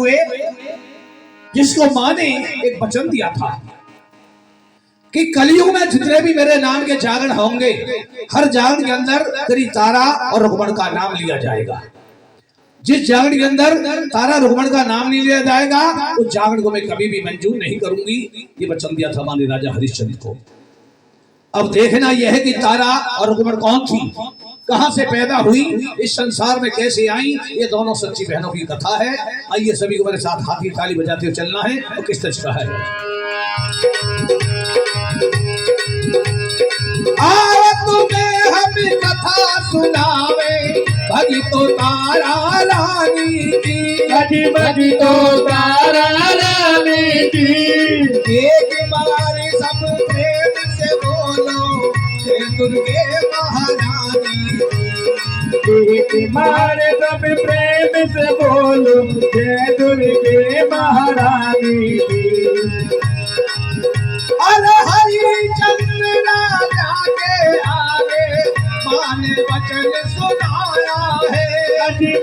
हुए, जिसको मां ने एक वचन दिया था कि कलयुग में जितने भी मेरे नाम के जागरण होंगे, हर जागरण के अंदर तेरी तारा और रुक्मण का नाम लिया जाएगा। जिस जागरण के अंदर तारा रुक्मण का नाम नहीं लिया जाएगा, उस जागरण को मैं कभी भी मंजूर नहीं करूंगी। ये वचन दिया था माने राजा हरिश्चंद्र को। अब देखना यह है कि तारा और रुक्मण कौन थी, कहां से पैदा हुई, इस संसार में कैसे आई, ये दोनों सच्ची बहनों की कथा है। आइए सभी को मेरे साथ हाथी ताली बजाते हुए चलना है और किस तरह है। आओ तुम्हें हम कथा सुनावे, भगी तो तारा रानी की, भगी तो तारा रानी की। एक बार सब प्रेम से बोलो, जय दुर्गे महारानी। एक बार सब प्रेम से बोलो, जय दुर्गे महारानी की। अरे हरिश्चंद्र राजा के आगे माँ ने वचन सुनाया है,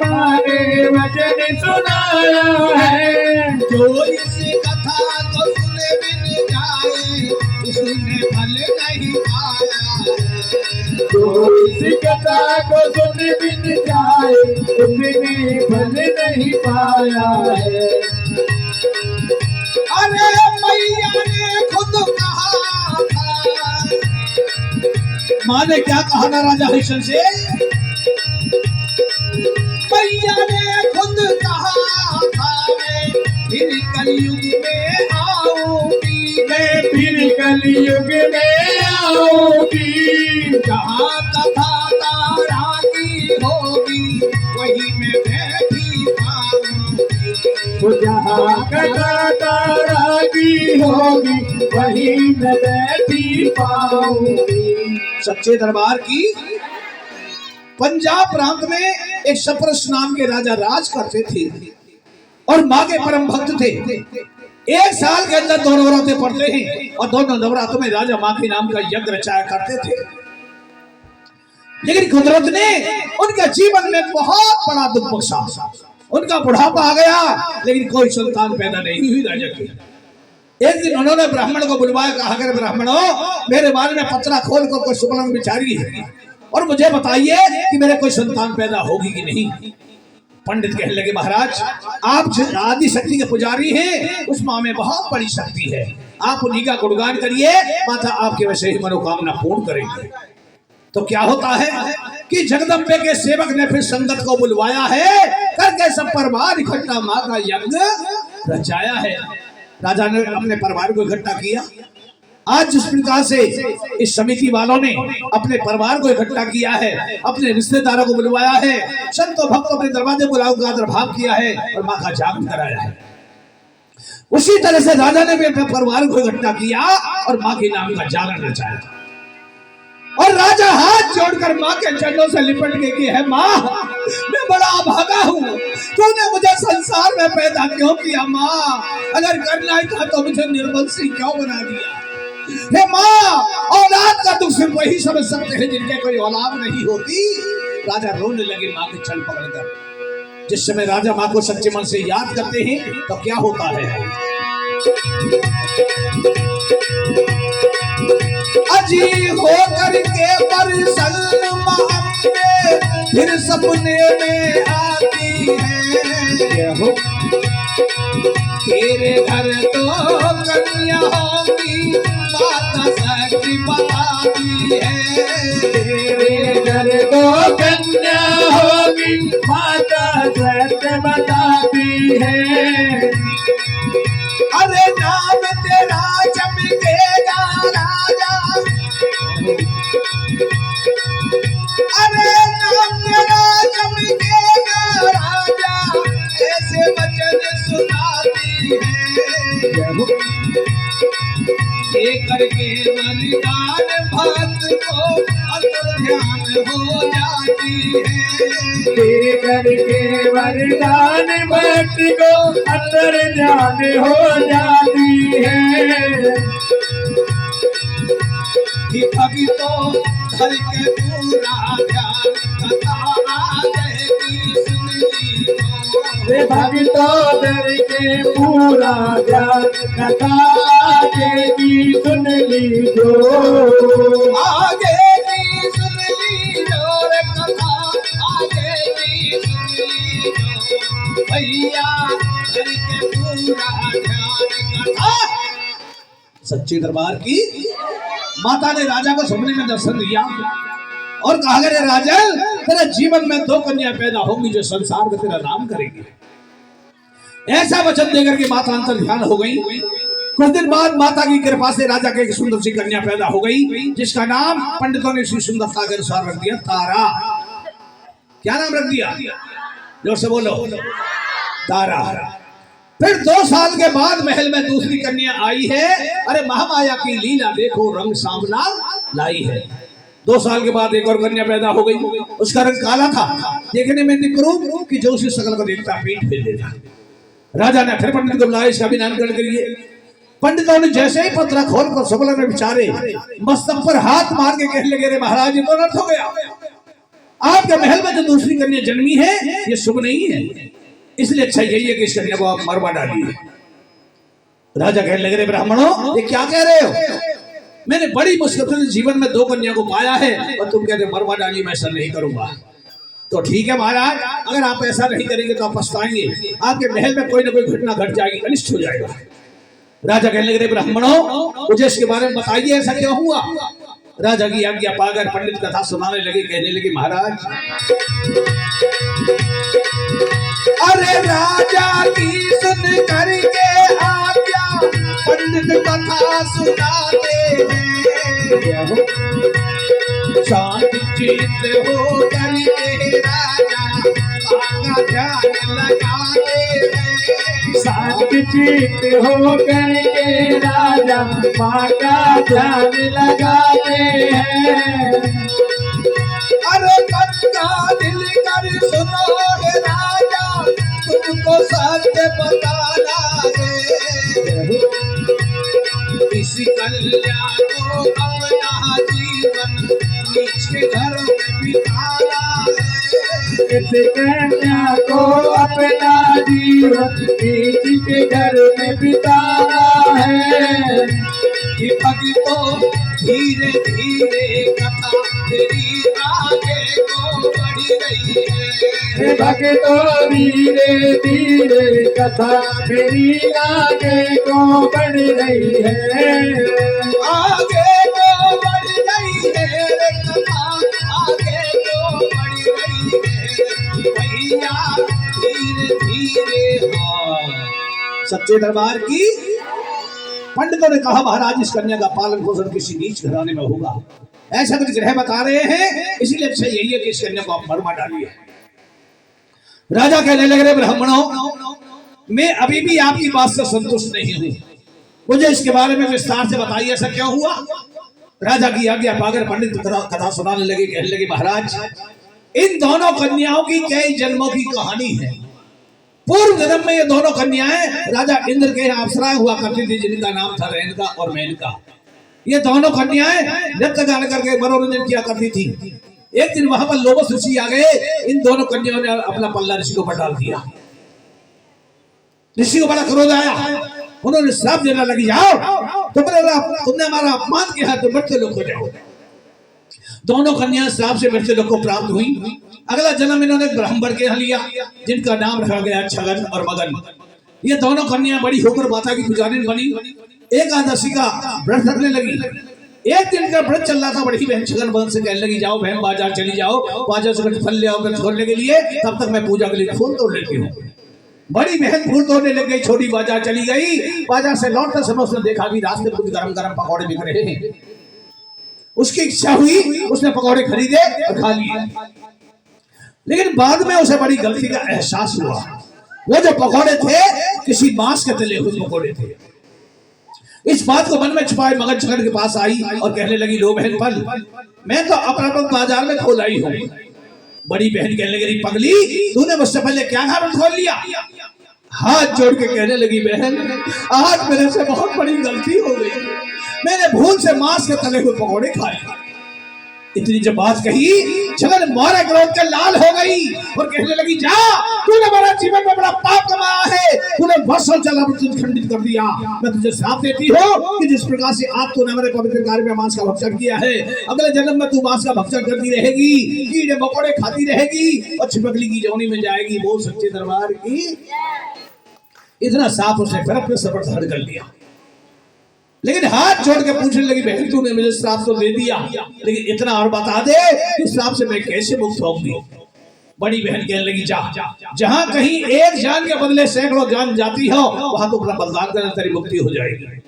माँ ने वचन सुनाया है। जो इस कथा को सुने बिन जाए, उसने फल नहीं पाया है। जो इस कथा को सुन बिन जाए, उसने फल नहीं पाया है। अरे मैया ने खुद कहा था, माँ ने क्या कहा ना राजा हरिश्चंद्र से, मैया ने खुद कहा था मैं फिर कलयुग में आऊंगी, मैं फिर कलयुग में आऊंगी। जहाँ कथा तारा की होगी, वही मैं बैठी पाऊंगी। जहाँ कथा तारा की होगी, वही मैं बैठी पाऊंगी। सच्चे दरबार की पंजाब प्रांत में एक सप्रस नाम के राजा राज करते थे और माँ के परम भक्त थे। एक साल के अंदर 2 नवरात्रे पड़ते हैं और दोनों नवरात्रों में राजा माँ के नाम का यज्ञ रचाया करते थे। लेकिन कुदरत ने उनके जीवन में बहुत बड़ा दुख बख्शा। उनका बुढ़ापा आ गया, लेकिन कोई संतान पैदा नहीं हुई राजा की। एक दिन उन्होंने ब्राह्मण को बुलवाया, कहा अगर ब्राह्मणों, मेरे बारे में पत्रा खोल कर कोई सुबह विचारी है और मुझे बताइए कि मेरे कोई संतान पैदा होगी कि नहीं। पंडित कहने लगे, महाराज आप आदि शक्ति के पुजारी हैं, उस माँ में बहुत बड़ी शक्ति है, आप उन्हीं का गुणगान करिए, माता आपके वैसे ही मनोकामना पूर्ण करेंगे। तो क्या होता है कि जगदम्बे के सेवक ने फिर संगत को बुलवाया है, करके सब परिवार इकट्ठा माँ का यज्ञ रचाया है। राजा ने अपने परिवार को इकट्ठा किया। आज जिस प्रकार से इस समिति वालों ने अपने परिवार को इकट्ठा किया है, अपने रिश्तेदारों को बुलवाया है, संतों भक्तों अपने दरवाजे बुलाओ का आदरभाव किया है और माँ का जाप कराया है, उसी तरह से राजा ने भी अपने परिवार को इकट्ठा किया और माँ के नाम का जागरण रचाया। और राजा हाथ जोड़कर माँ के चरणों से लिपट के कि है माँ, मैं बड़ा अभागा हूँ, तूने मुझे संसार में पैदा क्यों किया माँ, अगर करना ही था तो मुझे निर्बल सी क्यों बना दिया। हे माँ, औलाद का दुख सिर्फ वही समझ सकते हैं जिनके कोई औलाद नहीं होती। राजा रोने लगे माँ के चरण पकड़कर। जिस समय राजा माँ को सच्चे मन से याद करते हैं तो क्या होता है, अजी हो करके प्रसन्न माँ फिर सपने में आती है, तेरे घर तो कन्या होगी, माता शक्ति बताती है। तेरे घर तो कन्या होगी, माता शक्ति बताती है। अरे नाम तेरा चमकेगा राजा, अरे नाम तेरा चमकेगा राजा, ऐसे वचन सुनाती है। ये करके वरदान भक्त को अंतर्ध्यान हो जाती है। ये करके वरदान भक्त को अंतर्ध्यान हो जाती है। अभी तो धर के पूरा ध्यान कथा आ जाएगी सुन ली तो। रे भक्तों दर के पूरा ध्यान कथा आगे की सुन लीजो आगे की सुन लीजो रे कथा आगे की सुन लीजो भैया करके पूरा ध्यान कथा। सच्चे दरबार की माता ने राजा को सपने में दर्शन दिया और कहा रे राजन, तेरे जीवन में 2 कन्या पैदा होंगी जो संसार में तेरा नाम करेंगी। ऐसा वचन देकर के माता अंतर ध्यान हो गई। कुछ दिन बाद माता की कृपा से राजा के एक सुंदर सी कन्या पैदा हो गई जिसका नाम पंडितों ने श्री सुंदरता के अनुसार रख दिया तारा। क्या नाम रख दिया? जोर से बोलो, तारा। फिर 2 साल के बाद महल में दूसरी कन्या आई है। अरे महामाया की लीला देखो, रंग सांवला लाई है। 2 साल के बाद एक और कन्या पैदा हो गई। उसका रंग काला था, देखने में निकरूप कि जो उसी सकल को देखता पीठ फेर देता। राजा ने फिर पंडित को बुलाया इसका भी नामकरण करिए। पंडितों ने जैसे ही पत्र खोल कर सबल ने विचारे, मस्तक पर हाथ मार के कहने लगे, रे महाराज ये तो अनर्थ हो गया। आपके महल में जो दूसरी कन्या जन्मी है ये शुभ नहीं है, इसलिए अच्छा यही है कि इस कन्या को आप मरवा डालिए। राजा कहने लगे, रे ब्राह्मणों ये क्या कह रहे हो? मैंने बड़ी मुश्किल से जीवन में 2 कन्या को पाया है और तुम कहते मरवा डालिए। मैं ऐसा नहीं करूंगा। तो ठीक है महाराज, अगर आप ऐसा नहीं करेंगे तो आप पछताएंगे। आपके महल में कोई ना कोई घटना घट जाएगी, अनिष्ट हो जाएगा। राजा कहने लगे, ब्राह्मणों मुझे इसके बारे में बताइए, ऐसा क्यों हुआ? राजा की आज्ञा पाकर पंडित कथा सुनाने लगे। कहने लगे, महाराज अरे राजा की सुन करके आज्ञा पंडित कथा सुनाते हैं। शांत चित्त हो करके राजा माँ का ध्यान लगाते हैं। शांत चित्त हो करके राजा माँ का ध्यान लगाते हैं। अरे कनका दिल कर सुनो रे राजा, तुमको सत्य बताना है। इस कन्या को अपना जीवन नीचे घर में बिताना है। इस कन्या को अपना जीवन नीच के घर में बिताना है। कि भक्तों धीरे धीरे कथा तेरी आगे को बढ़ रही है। भक्तों धीरे धीरे कथा मेरी आगे को बढ़ रही है। आगे को बढ़ रही है रे कथा, आगे को बढ़ रही है भैया धीरे धीरे। सच्चे दरबार की पंडितों ने कहा, महाराज इस कन्या का पालन पोषण किसी नीच घराने में होगा, ऐसा कुछ ग्रह बता रहे हैं, इसीलिए अच्छा यही है कि इस कन्या को आप मरवा डालिए। राजा कहने लगे, ब्राह्मणों मैं अभी भी आपकी बात से संतुष्ट नहीं हूं, मुझे इसके बारे में विस्तार से बताइए, ऐसा क्यों हुआ? राजा की आज्ञा पाकर पंडित कथा सुनाने लगे। कहने लगे, महाराज इन दोनों कन्याओं की कई जन्मों की कहानी है। पूर्व जन्म में ये दोनों कन्याएं राजा इंद्र के अप्सराएं हुआ करती थी, जिनका नाम था रेणुका और मेनका। ये दोनों कन्याएं नृत्य गान करके मनोरंजन किया करती थी। एक दिन वहां पर लोमस ऋषि आ गए। इन दोनों कन्याओं ने अपना पल्ला ऋषि को डाल दिया। ऋषि को बड़ा क्रोध आया, उन्होंने श्राप देने लगी, जाओ तुमने हमारा अपमान किया, तुम मृत्यु लोक हो जाओ। दोनों कन्याएं श्राप से मृत्यु लोक को प्राप्त हुई। अगला जन्म इन्होंने ब्राह्मण के यहाँ लिया, जिनका नाम रखा गया छगन और मगन। ये दोनों कन्याएं बड़ी होकर माता की पुजारी बनी। एकादशी का व्रत रखने लगी। एक दिन का व्रत चल रहा था, बड़ी बहन छगन बहन से कहने लगी, जाओ बहन बाजार चली जाओ, बाजार से कुछ फल ले आओ छोड़ने के लिए, तब तक मैं पूजा के लिए फूल तोड़ लेती हूँ। बड़ी बहन फूल तोड़ने लग गई, छोटी बाजार चली गई। बाजार से लौटते समय उसने देखा कि रास्ते में कुछ गरम गरम पकौड़े बिक रहे हैं। उसकी इच्छा हुई, उसने पकौड़े खरीदे और खा लिए। लेकिन बाद में उसे बड़ी गलती का एहसास हुआ। वो जो पकौड़े थे किसी मांस के तले हुए पकौड़े थे। इस बात को मन में छुपाए मगन छगन के पास आई और कहने लगी, लो बहन फल मैं तो अपना बाजार में खोल आई हूँ। बड़ी बहन कहने लगी, पगली तूने मुझसे पहले क्या घर खोल लिया? हाथ जोड़ के कहने लगी, बहन आज मेरे से बहुत बड़ी गलती हो गई, मैंने भूल से मांस के तले हुए पकौड़े खाए। इतनी जब बात कही जगन मोहरे क्रोध के लाल हो गई और कहने लगी, जा तूने हमारा जीवन में बड़ा पाप कमाया है, तूने वर्षों चला तुझे खंडित कर दिया। मैं तुझे श्राप देती हूँ कि जिस प्रकार से आज तूने हमारे पवित्र कार्य में मांस का भक्षण किया है, अगले जन्म में तू मांस का भक्षण करती रहेगी, कीड़े मकोड़े खाती रहेगी और छिपकली की जौनी में जाएगी। बोल सच्चे दरबार की। इतना साफ उसने फिर अपने सफर धारण कर लिया, लेकिन हाथ जोड़ के पूछने लगी, बहन तूने मुझे श्राप तो दे दिया, लेकिन इतना और बता दे कि श्राप से मैं कैसे मुक्त होंगी। बड़ी बहन कहने लगी, जा जहां कहीं एक जान के बदले सैकड़ों जान जाती हो, वहां तो अपना बलिदान करने तेरी मुक्ति हो जाएगी।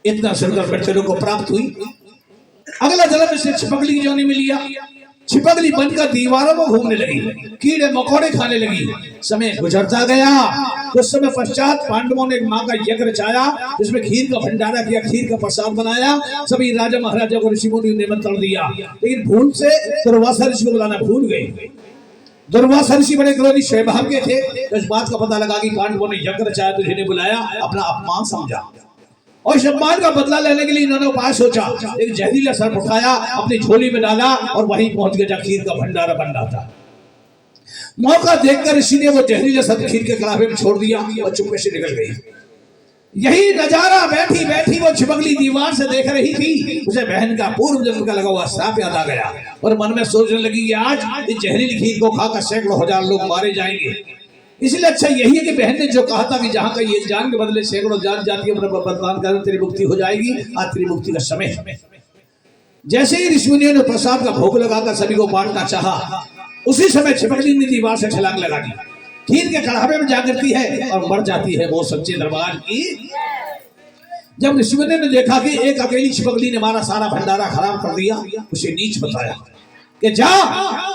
इतना सुनकर बच्चों को प्राप्त हुई। अगला जन्म से छिपकली की जोनी में लिया, छिपकली बनकर दीवारों में घूमने लगी, कीड़े मकोड़े खाने लगी। समय गुजरता गया। कुछ समय पश्चात पांडवों ने एक माँ का यज्ञ रचाया, जिसमें खीर का भंडारा किया, खीर का प्रसाद बनाया। सभी राजा महाराजा को ऋषि मुनि ने निमंत्रण दिया, लेकिन भूल से दुर्वासा ऋषि को बुलाना भूल गए। दुर्वासा ऋषि बड़े क्रोधी स्वभाव के थे। तो इस बात का पता लगा कि पांडवों ने यज्ञ रचाया तो जिन्हें बुलाया, अपना अपमान समझा और सम्मान का बदला लेने के लिए इन्होंने उपाय सोचा। एक जहरीला सर्प उठाया, अपनी झोली में डाला और वहीं पहुंच गया जहाँ खीर का भंडारा बन रहा था। मौका देखकर ऋषि ने वो जहरीला सर्प खीर के कड़ाहे में छोड़ दिया और चुपके से निकल गई। यही नजारा बैठी बैठी वो छिपकली दीवार से देख रही थी। उसे बहन का पूर्व जन्म का लगा हुआ श्राप याद आ गया और मन में सोचने लगी, आज इस जहरीली खीर को खाकर सैकड़ों हजार लोग मारे जाएंगे। इसलिए अच्छा यही है कि बहन ने जो कहा था कि जहां का ये जान के बदले सैकड़ों जान जाती है, बलिदान कर तेरी मुक्ति हो जाएगी। आज तेरी मुक्ति का समय है। जैसे ही ऋषिमुनियों ने प्रसाद का भोग लगाकर सभी को बांटना चाहा, उसी समय छिपकली ने दीवार से छलांग लगा दी, खीर के कड़ाहे में जा गिरती है और मर जाती है। वो सच्चे दरबार की। जब ऋषिमुनियों ने देखा कि एक अकेली छिपकली ने हमारा सारा भंडारा खराब कर दिया, उसे नीच बताया कि जा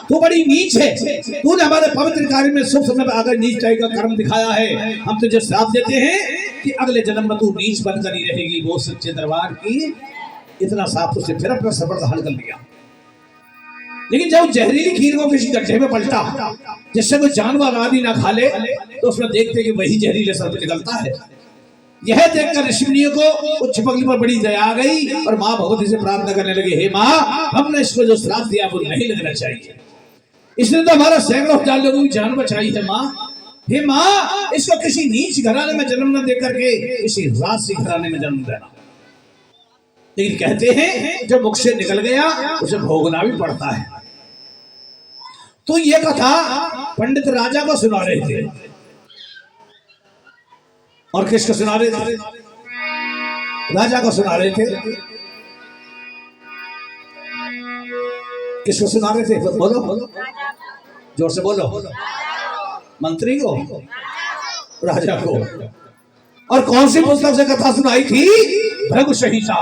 तू बड़ी नीच है, तूने हमारे पवित्र कार्य में शुभ समय पर आकर नीचताई का कर्म दिखाया है। हम तुझे श्राप देते हैं कि अगले जन्म में तू नीच बनकर ही रहेगी। वो सच्चे दरबार की। इतना साफ उसे फिर अपना सबर धारण कर लिया। लेकिन जब जहरीली खीर को किसी गड्ढे में पलटा, जिससे कोई जानवर आदि ना खा ले, तो उसमें देखते कि वही जहरीले सर्प निकलता है। यह देखकर ऋषिमुनियों को उस छिपकली पर बड़ी दया आ गई और माँ भगवती से प्रार्थना करने लगे, हे माँ, हमने इसको जो श्राप दिया वो नहीं लगना चाहिए। इसने तो हमारा सैकड़ों हजार लोगों की जान बचाई है माँ। हे माँ, इसको किसी नीच घराने में जन्म न दे करके किसी राजसी घराने में जन्म देना। लेकिन कहते हैं जो मुख से निकल गया उसे भोगना भी पड़ता है। तो ये कथा पंडित राजा को सुना रहे थे। और किसको सुना रहे थे? राजा को सुना रहे थे। किसको सुना रहे थे? बोलो, जोर से बोलो। मंत्री को, राजा को। और कौन सी पुस्तक से कथा सुनाई थी? भृगु संहिता।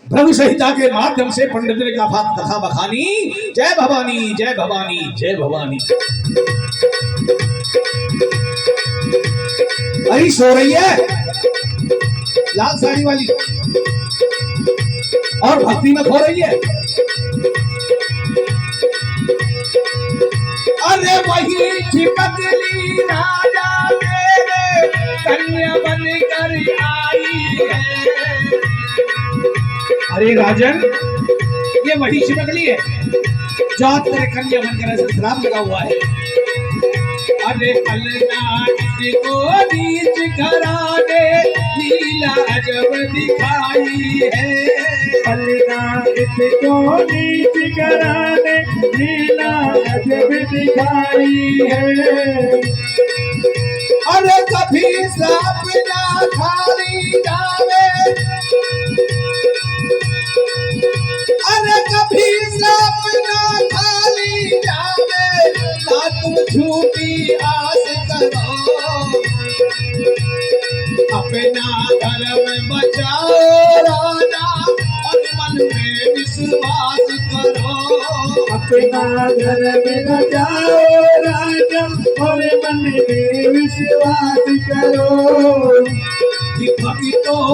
भृगु संहिता के माध्यम से पंडित ने कथा बखानी। जय भवानी, जय भवानी, जय भवानी। अरे सो रही है लाल साड़ी वाली और भक्ति में खो रही है। अरे वही छिपकली राजा मेरे कन्या बनकर आई है। अरे राजन, ये वही छिपकली है जो तेरे कन्या बनकर ऐसे श्राप लगा हुआ है। अरे पलना इसको नीच घराने लीला अजब दिखाई है। पलना इसको नीच घराने लीला अजब दिखाई है। अरे कभी श्राप ना खाली जावे, अरे कभी श्राप ना खाली जावे, ना तुम झूठी आस करो, अपना धर्म बचाओ राजा और मन में विश्वास करो। अपना धर्म बचाओ राजा और मन में विश्वास करो। कि भक्तों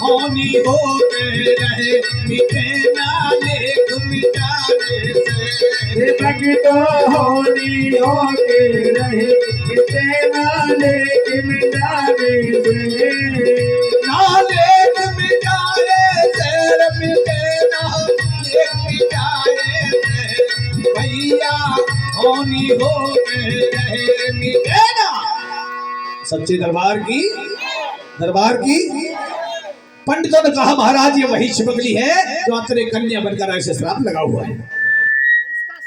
होनी हो के रहे, मिटे ना लेख मिटाने से। भक्तों होनी हो के रहे, मिटे ना लेख मिटाने से। ना लेख मिटाने से, मिटे ना लेख मिटाने मौनी हो रहे मिटे ना। सच्चे दरबार की पंडितों ने कहा महाराज ये वही छिपकली है जो अंतरे कन्या बनकर ऐसे श्राप लगा हुआ है,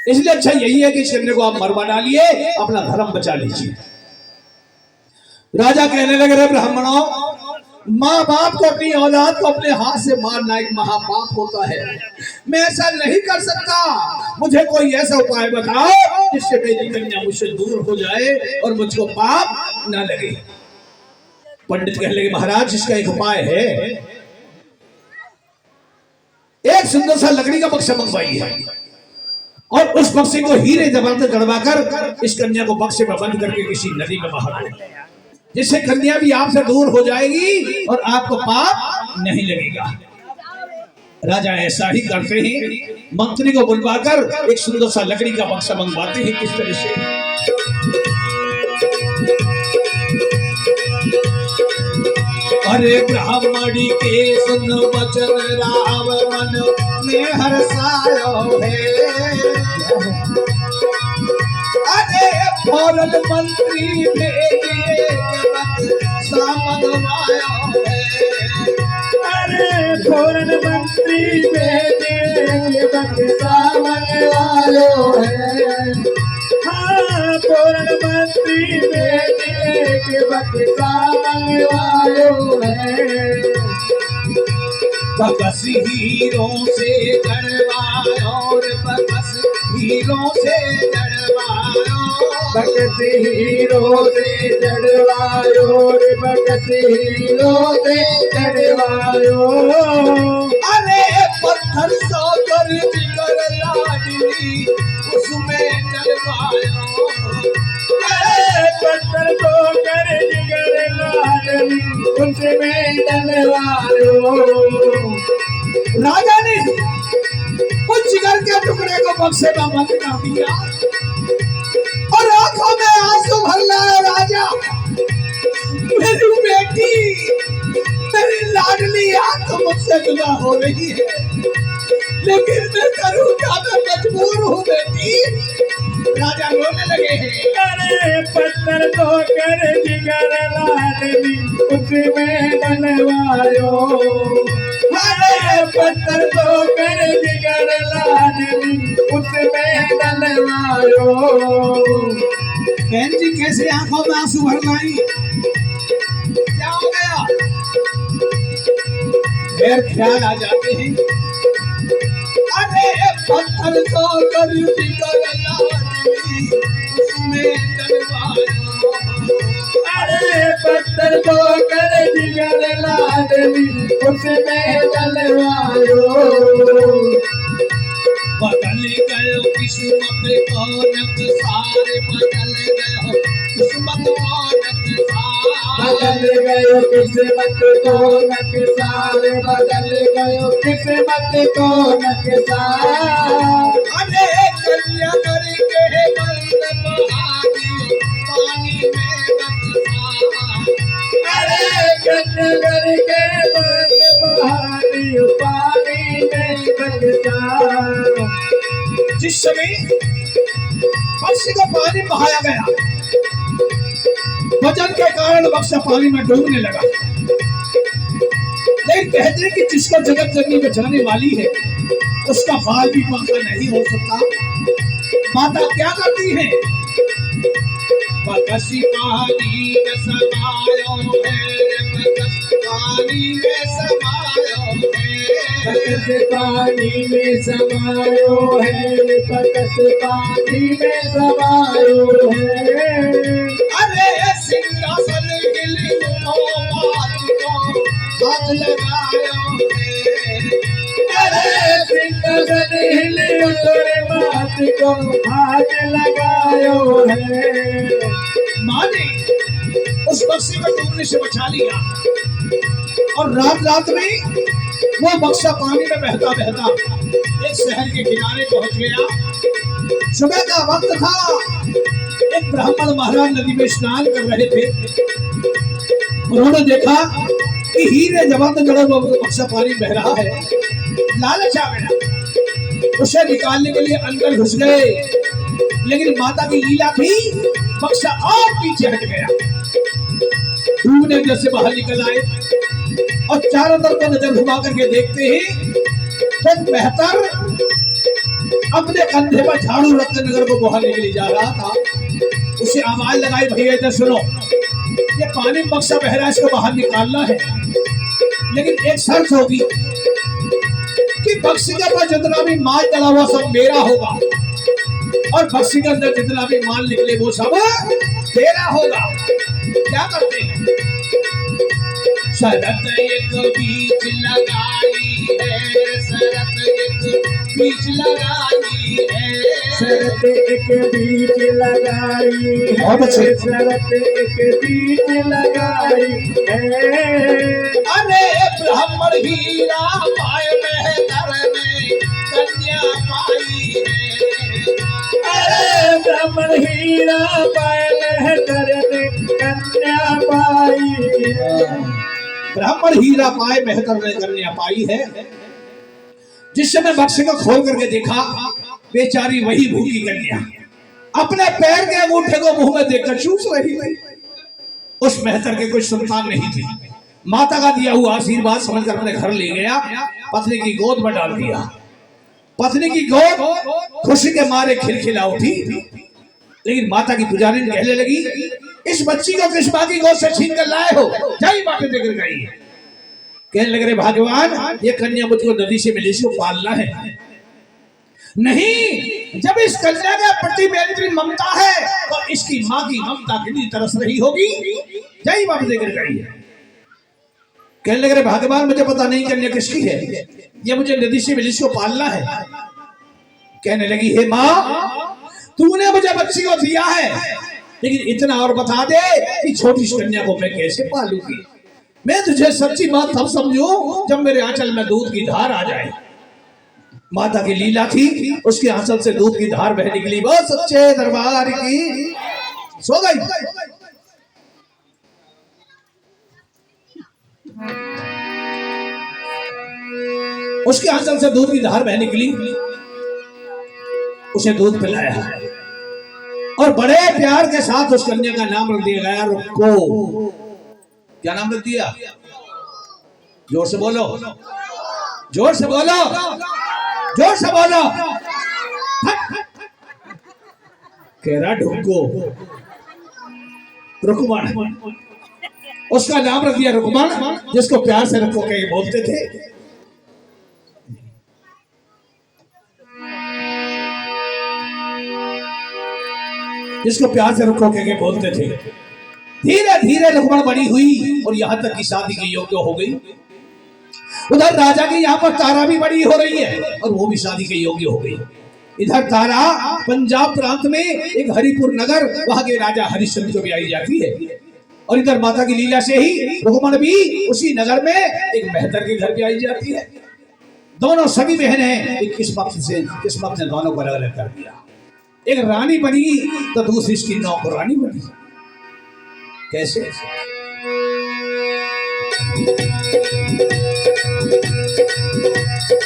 इसलिए अच्छा यही है कि इस कन्या को आप मरवा डालिए, अपना धर्म बचा लीजिए। राजा कहने लगे रे ब्राह्मणों, माँ बाप को अपनी औलाद को अपने हाथ से मारना एक महापाप होता है, मैं ऐसा नहीं कर सकता, मुझे कोई ऐसा उपाय बताओ जिससे मेरी कन्या मुझसे दूर हो जाए और मुझको पाप ना लगे। पंडित कहने लगे महाराज इसका एक उपाय है, एक सुंदर सा लकड़ी का बक्सा मंगवाइए और उस बक्से को हीरे जवाहरात गड़वाकर इस कन्या को बक्से में बंद करके किसी नदी में बहा दो, जिससे कन्या भी आपसे दूर हो जाएगी और आपको पाप नहीं लगेगा। राजा ऐसा ही करते हैं, मंत्री को बुलवाकर एक सुंदर सा लकड़ी का बक्सा मंगवाते हैं। किस तरह से अरे ब्राह्मणी के सुन वचन राम मन में हर्षायो है, अरे फौरन मंत्री भेजिए मंगवायो है, अरे फौरन मंत्री भेजिए बक्सा मंगवायो है, हाँ फौरन मंत्री भेजिए बक्सा मंगवायो है। बकस हीरों से जड़वायो और बकस हीरों से जड़वायो, बकस हीरो से जड़वायो रे बकस हीरो से जड़वायो, अरे पत्थर सो कर जिगर लाडली उसमें जड़वायो, अरे पत्थर तो कर जिगर लाडली उसमें डलवायो। राजा ने उस जिगर के टुकड़े को बक्से में बंद कर दिया और आंखों में आंसू भर लाया। राजा मेरी बेटी मेरी लाडली आज तो मुझसे जुदा हो रही है, लेकिन मैं करूं क्या, मैं मजबूर हूँ बेटी। राजा रोने लगे हैं। अरे पत्थर तो कर जिगर लाडली उसमें डलवायो, अरे पत्थर तो कर जिगर लाडली उसमें डलवायो। बहन जी कैसे आंखों में आंसू भर लाई, क्या हो गया? फिर ख्याल आ जाते हैं, अरे पत्थर तो कर जिगर लाडली उसमें डलवायो, अरे पत्थर तो कर जिगर लाडली उसमें डलवायो। बदल गयो किस्मत को नक्सार, बदल गयो किस्मत को नक्सार, बदल गयो किस्मत को नक्सार, बदल गयो किस्मत को नक्सार। अरे कन्या करके बंद बहादी पानी में नक्सार, अरे कन्या करके बंद बहादी पानी में नक्सार। जिस समय बक्से को पानी बहाया गया, वजन के कारण बक्सा पानी में डूबने लगा, लेकिन कहते हैं कि जिसको जगत जननी बचाने वाली है उसका बाल भी बांका नहीं हो सकता। माता क्या करती है? बकसी पानी में समायो है, बकस पानी में समायो है, बकस पानी में समायो है, बकस पानी में समायो है। अरे सिंहासन गिली बात को हाथ लगायो है, अरे सिंहासन हिलियो तोरे बात को हाथ लगायो है। माँ ने उस बक्से को डूबने से बचा लिया और रात में वो बक्सा पानी में बहता बहता एक शहर के किनारे पहुंच गया। सुबह का वक्त था, एक ब्राह्मण महाराज नदी में स्नान कर रहे थे। उन्होंने देखा कि हीरे जवाहरात जड़ा हुआ बक्सा पानी बह रहा है, लालच आ गया, उसे निकालने के लिए अंदर घुस गए। लेकिन माता की लीला थी, बक्सा और पीछे हट गया। डूबने जैसे बाहर निकल आए और चारों तरफ नजर घुमा करके देखते ही तो मेहतर अपने कंधे पर झाड़ू रखकर नगर को बाहर निकले जा रहा था। उसे आवाज लगाई, भैया इधर सुनो, ये पानी बक्सा बह रहा है, इसको बाहर निकालना है, लेकिन एक शर्त होगी कि बक्से के अंदर जितना भी माल डला हुआ सब मेरा होगा और बक्से के अंदर जितना भी माल निकले वो सब तेरा होगा। क्या करते हैं? शरत एक बीच लगाई है, शरत एक बीच लगाई है, शरत एक बीच लगाई है, बहुत अच्छे। शरत एक बीच लगाई है। अरे ब्राह्मण हीरा पाए मेहतर में कन्या पाई है। अरे ब्राह्मण हीरा पाए मेहतर ने कन्या पाई है। ब्राह्मण हीरा पाए मेहतर ने कन्या पाई है। जिस समय बक्से को खोल करके देखा, बेचारी वही भूखी कन्या अपने पैर के अंगूठे को मुंह में देखकर चूस रही थी। उस मेहतर के कोई संतान नहीं थी। माता का दिया हुआ आशीर्वाद समझकर अपने घर ले गया, पत्नी की गोद में डाल दिया। पत्नी की गोद खुशी के मारे खिलखिला उठी। लेकिन माता की पुजारी कहने लगी, इस बच्ची को किस माँ की गोद से छीन कर लाए हो? जाई बातें देकर गई। कहने लगे, रे भगवान, ये कन्या मुझको नदी से मिली, इसको पालना है। नहीं, जब इस कन्या के प्रति मेरी ममता है तो इसकी माँ की ममता कितनी तरस रही होगी। जाई बातें देकर गई। कहने लगे, रे भगवान, मुझे पता नहीं कन्या किसकी है, ये मुझे नदी से मिली, इसको पालना है। कहने लगी, हे माँ, तूने मुझे बच्ची को दिया है, लेकिन इतना और बता दे कि छोटी कन्या को मैं कैसे पालूंगी। मैं तुझे सच्ची बात तब समझूं जब मेरे आंचल में दूध की धार आ जाए। माता की लीला थी, उसके आंचल से दूध की धार बह निकली। बहुत सच्चे दरबार की सो गई। उसके आंचल से दूध की धार बह निकली, उसे दूध पिलाया और बड़े प्यार के साथ उस कन्या का नाम रख दिया गया रुक्को। क्या नाम रख दिया? जोर से बोलो, जोर से बोलो, जोर से बोलो। कह रहा ढुक्को, रुकमण। उसका नाम रख दिया रुकमण, जिसको प्यार से रुक्को कह बोलते थे। जिसको प्यार से रुको कह के बोलते थे। धीरे धीरे रुक्मण बड़ी हुई और यहाँ तक की शादी के योग्य हो गई। उधर राजा की यहाँ पर तारा भी बड़ी हो रही है और वो भी शादी के योग्य हो गई। इधर तारा पंजाब प्रांत में एक हरिपुर नगर, वहां के राजा हरिश्चंद्र को भी आई जाती है। और इधर माता की लीला से ही रुक्मण भी उसी नगर में एक मेहतर के घर भी आई जाती है। दोनों सगी बहन है, किस्मत ने दोनों को अलग अलग कर दिया। एक रानी बनी तो दूसरी इसकी नौकरानी बनी। कैसे?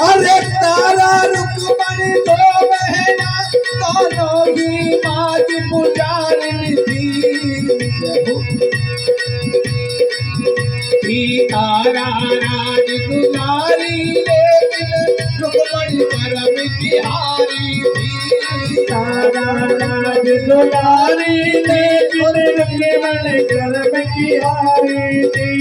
अरे तारा रुक्मण दो बहना, दोनों ही माँ की पुजारिनी थी। तारा राज दुलारी, लेकिन रुक्मण कर्म की हारी थी। तारा राज दुलारी, लेकिन रुक्मण कर्म की हारी थी।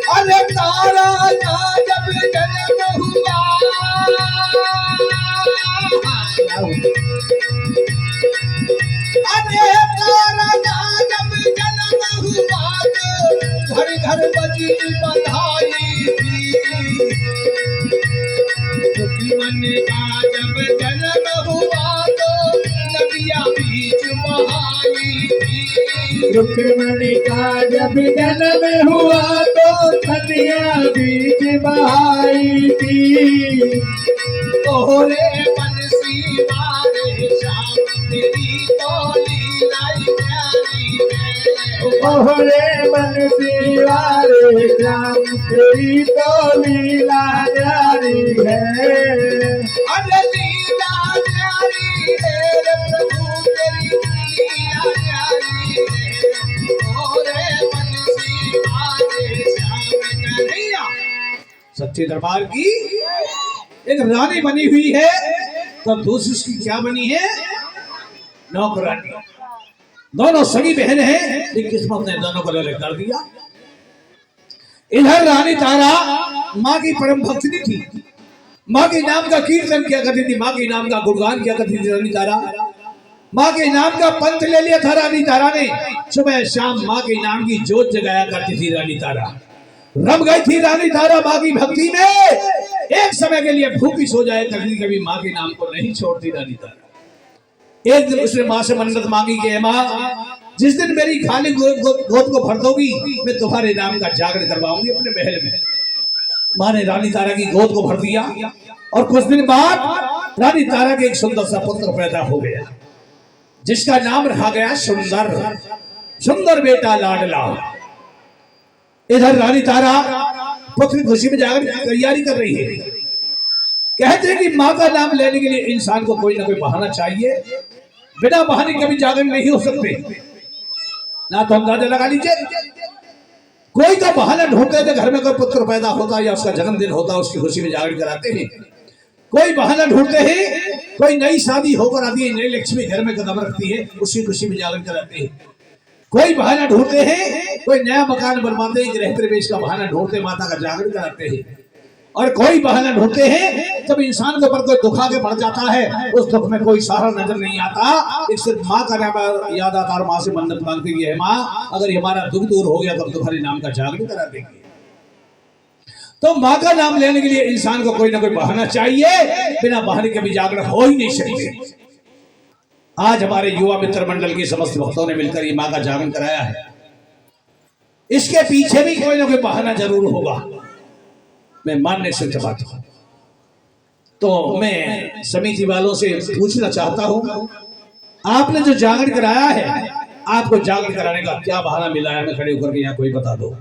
अरे तारा का जब जन्म हुआ, अरे तारा का जब जन्म हुआ तो घर घर बजी बधाई थी। रुक्मण का जब जन्म हुआ तो नदियाँ बीच बहाई थी। रुक्मण का जब जन्म हुआ तो नदियाँ बीच बहाई थी। ओरे बंसी मारे श्याम, तेरी तो लीला प्यारी है। ओरे बंसी वाले श्याम, तेरी तो लीला प्यारी है। अरे लीला न्यारी है रे प्रभु तेरी लीला न्यारी है मोरे बंसी बाजे श्याम कन्हैया। सच्चे दरबार की एक रानी बनी हुई है, तब दूसरी उसकी क्या बनी है? नौकरानी। दोनों सगी बहन हैं, लेकिन किस्मत ने दोनों को अलग कर दिया। इधर रानी तारा माँ की परम भक्ति थी, माँ के नाम का कीर्तन किया करती थी, माँ के नाम का गुणगान किया करती थी। रानी तारा माँ के नाम का पंथ ले लिया था रानी तारा ने। सुबह शाम माँ के नाम की जोत जगाया करती थी रानी तारा। रम गई थी रानी तारा माँ की भक्ति में। एक समय के लिए भूखी सो जाए करती, कभी माँ के नाम को नहीं छोड़ती रानी तारा। एक दिन उसने माँ से मन्नत मांगी कि माँ, जिस दिन मेरी खाली गोद को भर दोगी, मैं तुम्हारे नाम का जागरण करवाऊंगी अपने महल में। माँ ने रानी तारा की गोद को भर दिया और कुछ दिन बाद रानी तारा के एक सुंदर सा पुत्र पैदा हो गया, जिसका नाम रखा गया सुंदर। सुंदर बेटा लाडला। इधर रानी तारा पुत्र की खुशी में जाकर तैयारी कर रही है। कहते हैं कि माँ का नाम लेने के लिए इंसान को कोई ना कोई बहाना चाहिए, बिना बहाने कभी जागरण नहीं हो सकते। ना तो अंदाजा लगा लीजिए, कोई का बहाना ढूंढते थे, घर में कोई पुत्र पैदा होता या उसका जन्मदिन होता, उसकी खुशी में जागरण कराते हैं। कोई बहाना ढूंढते हैं, कोई नई शादी होकर आती है, नई लक्ष्मी घर में कदम रखती है, उसकी खुशी में जागरण कराते हैं। कोई बहाना ढूंढते हैं, कोई नया मकान बनवाते हैं, गृह प्रवेश का बहाना ढूंढते माता का जागरण कराते हैं। और कोई बहाना ढूंढते हैं जब इंसान के ऊपर कोई दुख आके पड़ जाता है, उस दुख में कोई सहारा नजर नहीं आता, एक सिर्फ माँ का नाम याद आता और माँ से मन्नत मांगते है, माँ अगर हमारा दुख दूर हो गया तो तुम्हारे नाम का जागरण करा देंगे। तो माँ का नाम लेने के लिए इंसान को कोई ना कोई बहाना चाहिए, बिना बहाने के भी जागरण हो ही नहीं सकते। आज हमारे युवा मित्र मंडल के समस्त भक्तों ने मिलकर ये माँ का जागरण कराया है। इसके पीछे भी कोई ना कोई बहाना जरूर होगा, मैं मानने से बात हूं। तो मैं समिति वालों से पूछना चाहता हूं, आपने जो जागरण कराया है, आपको जागरण कराने का क्या बहाना मिला है? मैं खड़े होकर के यहाँ कोई बता दो।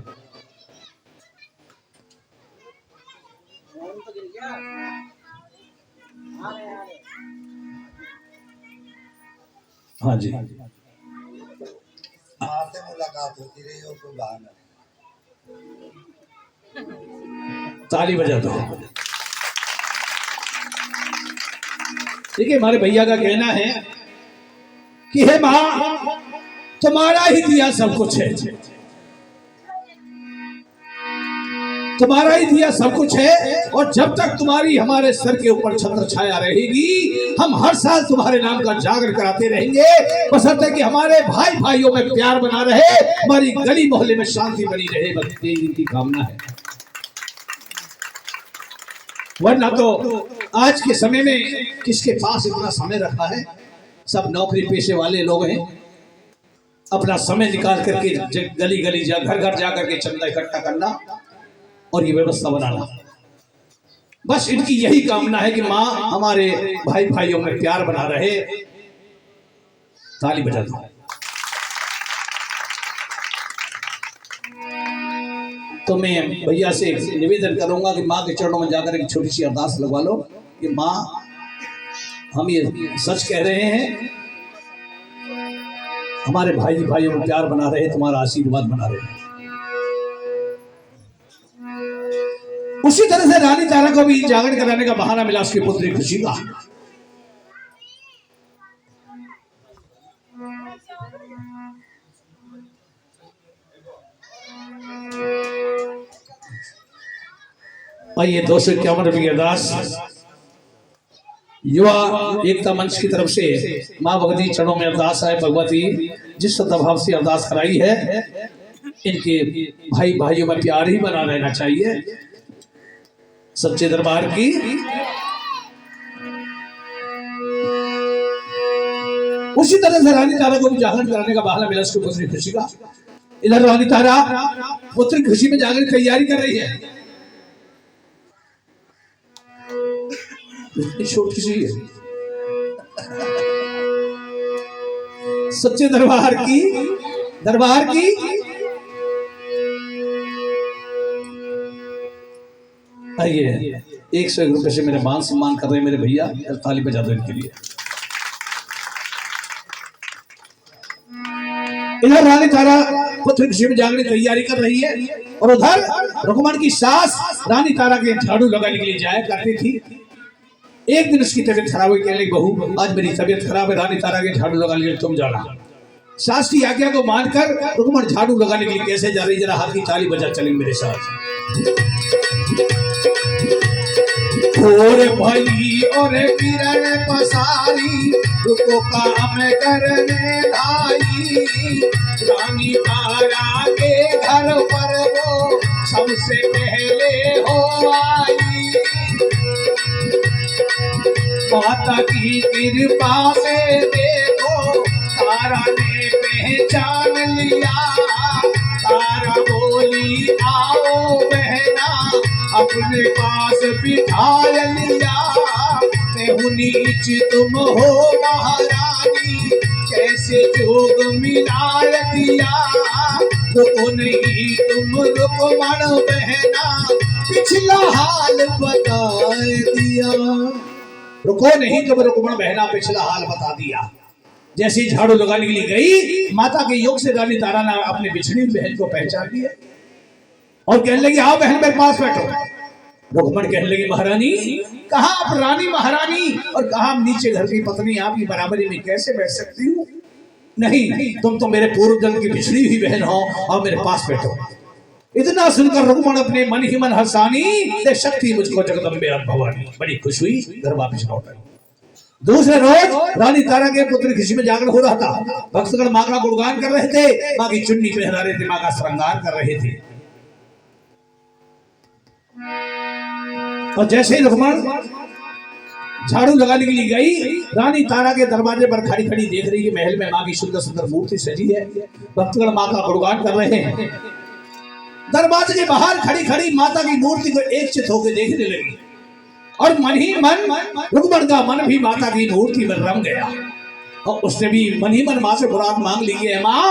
हाँ जी, आपसे मुलाकात होती रही हो कोई बहाना। ताली बजा दो। देखिए, हमारे भैया का कहना है कि हे माँ, तुम्हारा ही दिया सब कुछ है, तुम्हारा ही दिया सब कुछ है, और जब तक तुम्हारी हमारे सर के ऊपर छत्र छाया रहेगी, हम हर साल तुम्हारे नाम का जागरण कराते रहेंगे, बशर्ते कि हमारे भाई भाइयों में प्यार बना रहे, हमारी गली मोहल्ले में शांति बनी रहे, बस यही इनकी कामना है। वरना तो आज के समय में किसके पास इतना समय रखा है? सब नौकरी पेशे वाले लोग हैं, अपना समय निकाल करके गली गली घर घर जा करके चंदा इकट्ठा करना और ये व्यवस्था बनाना, बस इनकी यही कामना है कि माँ हमारे भाई भाइयों में प्यार बना रहे। ताली बजा दो। तो मैं भैया से निवेदन करूंगा कि माँ के चरणों में जाकर एक छोटी सी अरदास लगवा लो कि माँ, हम ये सच कह रहे हैं, हमारे भाई भाइयों में प्यार बना रहे, तुम्हारा आशीर्वाद बना रहे। उसी तरह से रानी तारा को भी जागरण कराने का बहाना मिला उसकी पुत्री खुशी का। आइए 251 रुपये अरदास युवा एकता मंच की तरफ से माँ भगवती चरणों में अरदास है। भगवती जिस सद्भाव से अरदास कराई है, इनके भाई भाइयों में प्यार ही बना रहना चाहिए। सच्चे दरबार की उसी तरह से रानी तारा को भी जागरण कराने का बहाना मिला उसकी पुत्री खुशी का। इधर रानी तारा पुत्री खुशी में जागरण की तैयारी कर रही है। छोटी सी है। सच्चे दरबार की आइए 101 रुपए से मेरे मान सम्मान कर रहे हैं मेरे भैया, ताली बजा दो इनके लिए। इधर रानी तारा पुत्र ऋषि में जागने की तैयारी कर रही है और उधर रुक्मण की सास रानी तारा के झाड़ू लगाने के लिए जाया करती थी। एक दिन उसकी तबीयत खराब हुई, कहने लगी बहू आज मेरी तबीयत खराब है, रानी तारा के झाड़ू लगाने के लिए तुम जाना। सास की आज्ञा को मानकर रुक्मण झाड़ू लगाने के लिए कैसे जा रही, जरा हाथ की ताली बजा चलें मेरे साथ। और भली और किरण पसारी रुको काम करने भाई, रानी तारा के घर पर वो सबसे पहले हो आई। माता की कृपा से देखो तारा ने पहचान लिया, तारा बोली आओ बहना अपने पास बिठा लिया। मैं नीच तुम हो महारानी, कैसे जोग मिला दिया। रुको नहीं तुम रुकमण बहना, पिछला हाल बता दिया। रुको नहीं तुम रुकमण बहना, पिछला हाल बता दिया। जैसे ही झाड़ू लगाने के लिए गई, माता के योग से रानी तारा ने अपनी बिछड़ी बहन को पहचान लिया और कहने लगी आओ बहन मेरे पास बैठो। रुक्मण कहने लगी महारानी, कहा आप रानी महारानी और कहा हम नीचे घर की पत्नी, आपकी बराबरी में कैसे बैठ सकती हूँ? नहीं, तुम तो मेरे पूर्व जन्म की बिछड़ी हुई बहन हो और मेरे पास बैठो। इतना सुनकर रुक्मण अपने मन ही मन हंसानी, दे शक्ति मुझको जगदम्बे अब भवानी। बड़ी खुश हुई, घर वापस लौट आई। दूसरे रोज रानी तारा के पुत्र खुशी में जागरण हो रहा था। भक्तगण मां का गुणगान कर रहे थे, मां की चुन्नी पहना रहे थे, मां का श्रृंगार कर रहे थे। और जैसे ही रुक्मण झाड़ू लगाने के लिए गई, रानी तारा के दरवाजे पर खड़ी खड़ी देख रही है महल में मां की सुंदर सुंदर मूर्ति सजी है। भक्तगण मां का गुणगान कर रहे हैं। दरवाजे के बाहर खड़ी खड़ी माता की मूर्ति को एकचित होकर देखने लगी और मन ही मन रुक्मण का मन भी माता की मूर्ति में रम गया और उसने भी मन ही मन मां से मुराद मांग ली है, मां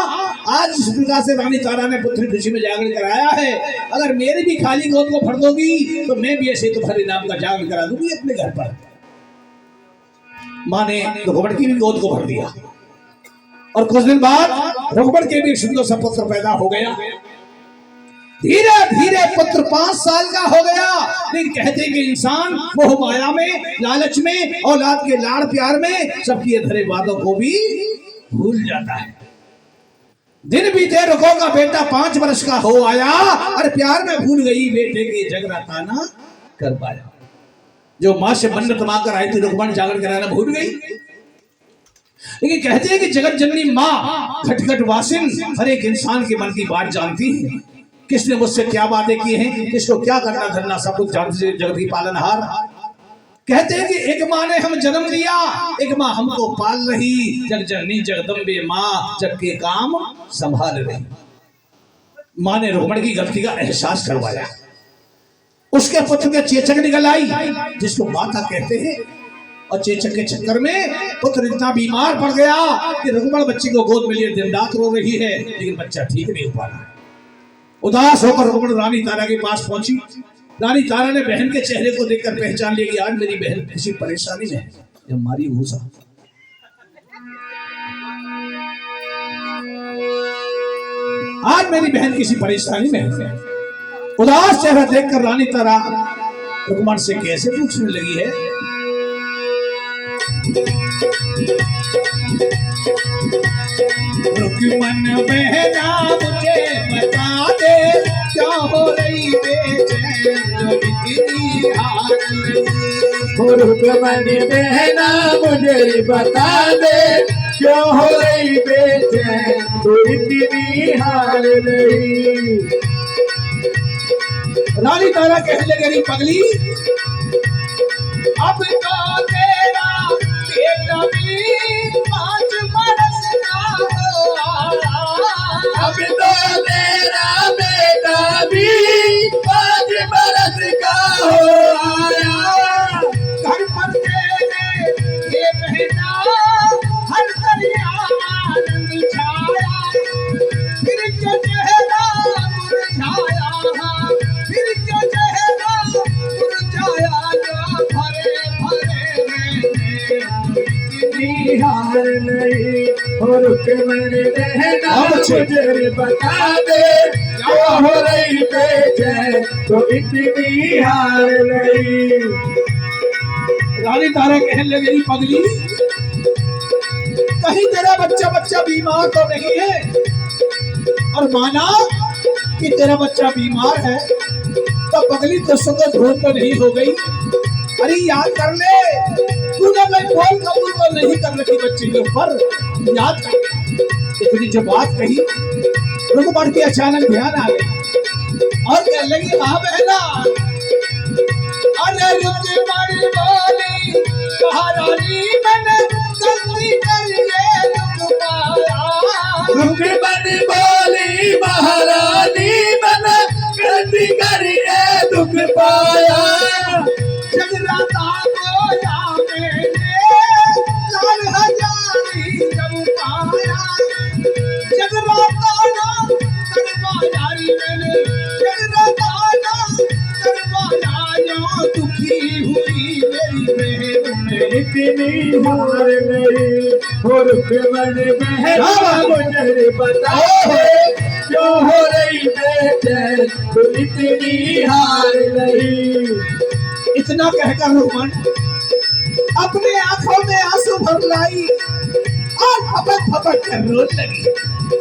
आज इस प्रकार से रानी तारा ने पुत्री खुशी में जागरण कराया है, अगर मेरी भी खाली गोद को भर दोगी तो मैं भी ऐसे तुम्हारे नाम का जागरण करा दूंगी अपने घर पर। मां ने रुक्मण की भी गोद को भर दिया और कुछ दिन बाद रुक्मण के भी सुंदर सा पुत्र पैदा हो गया। धीरे धीरे पुत्र 5 साल का हो गया। लेकिन कहते हैं कि इंसान मोह माया में, लालच में, औलाद के लाड़ प्यार में सबकी धरे वादों को भी भूल जाता है। दिन बीते रुको का बेटा 5 वर्ष का हो आया और प्यार में भूल गई बेटे के जगराता ना कर पाया। जो मां से मन्नत मांग कर आई थी रुक्मण जागरण कराना भूल गई। लेकिन कहते हैं कि जगत जननी मां खटखट वासिन हर एक इंसान के मन की बात जानती है। किसने मुझसे क्या बातें की हैं, किसको क्या करना धरना सब कुछ जानती है जगत की पालनहार। कहते हैं कि एक माँ ने हम जन्म दिया, एक माँ हमको पाल रही, जग जननी जगदम्बे माँ जग के काम संभाल रही। माँ ने रुक्मण की गलती का एहसास करवाया, उसके पुत्र के चेचक निकल आई जिसको माता कहते हैं, और चेचक के चक्कर में पुत्र इतना बीमार पड़ गया कि रुक्मण बच्चे को गोद में लिए दिन रात रो रही है, लेकिन बच्चा ठीक नहीं हो पा रहा। उदास होकर रुक्मण रानी तारा के पास पहुंची। रानी तारा ने बहन के चेहरे को देखकर पहचान लिया कि आज मेरी बहन किसी परेशानी में है। जब मारी घूसा आज मेरी बहन किसी परेशानी में है। उदास चेहरा देखकर रानी तारा रुक्मण से कैसे पूछने लगी है, रुक्मण बहना मुझे बता दे क्या हो रही बेचैन इतनी हार लगी। रुक्मण बहना मुझे बता दे क्या हो रही बेचैन तो इतनी हार लगी। रानी तारा कहने लगी पगली, अब तो तेरा बेटा भी 5 बरस का अब तो तेरा बेटा भी 5 बरस का हो आया। घर पर तेरे ये बहना हर दरिया आनंद छाया, फिर जो चेहरा मुरझाया, फिर जो चेहरा मुरझाया, जो भरे भरे हार नहीं और रुक्मण बहना पूछे। मुझे बता दे क्या हो रही बेचैन तो इतनी हार गई। रानी तारा कहने लगी पगली, कहीं तेरा बच्चा बीमार तो नहीं है? और माना कि तेरा बच्चा बीमार है तो पगली तो सुबह धूप तो नहीं हो गई? अरे याद कर ले, तूने मैं कौन कबूल तो नहीं कर रखी बच्चे के ऊपर, याद कर। इतनी जो बात कही रुकमण के अचानक ध्यान आ गया और कहने लगी, हाँ बहना। अरे रुकमण बोली, महारानी मैंने गलती करके दुख पाया। रुकमण बोली, महारानी मैंने गलती करिए दुख पाया। जगराता बोला मैंने लाल हजारी जब पाया। जगराता ना करवायारी मैंने, जगराता ना करवाया। दुखी हुई मेरी बहन इतनी हार गई। और रुकमण बहना मुझे बता दे क्यों हो रही बेचैन तो इतनी हार गई। इतना कहकर रुकमण अपने आंखों में आंसू भर लाई और फपक फपक कर रोने लगी।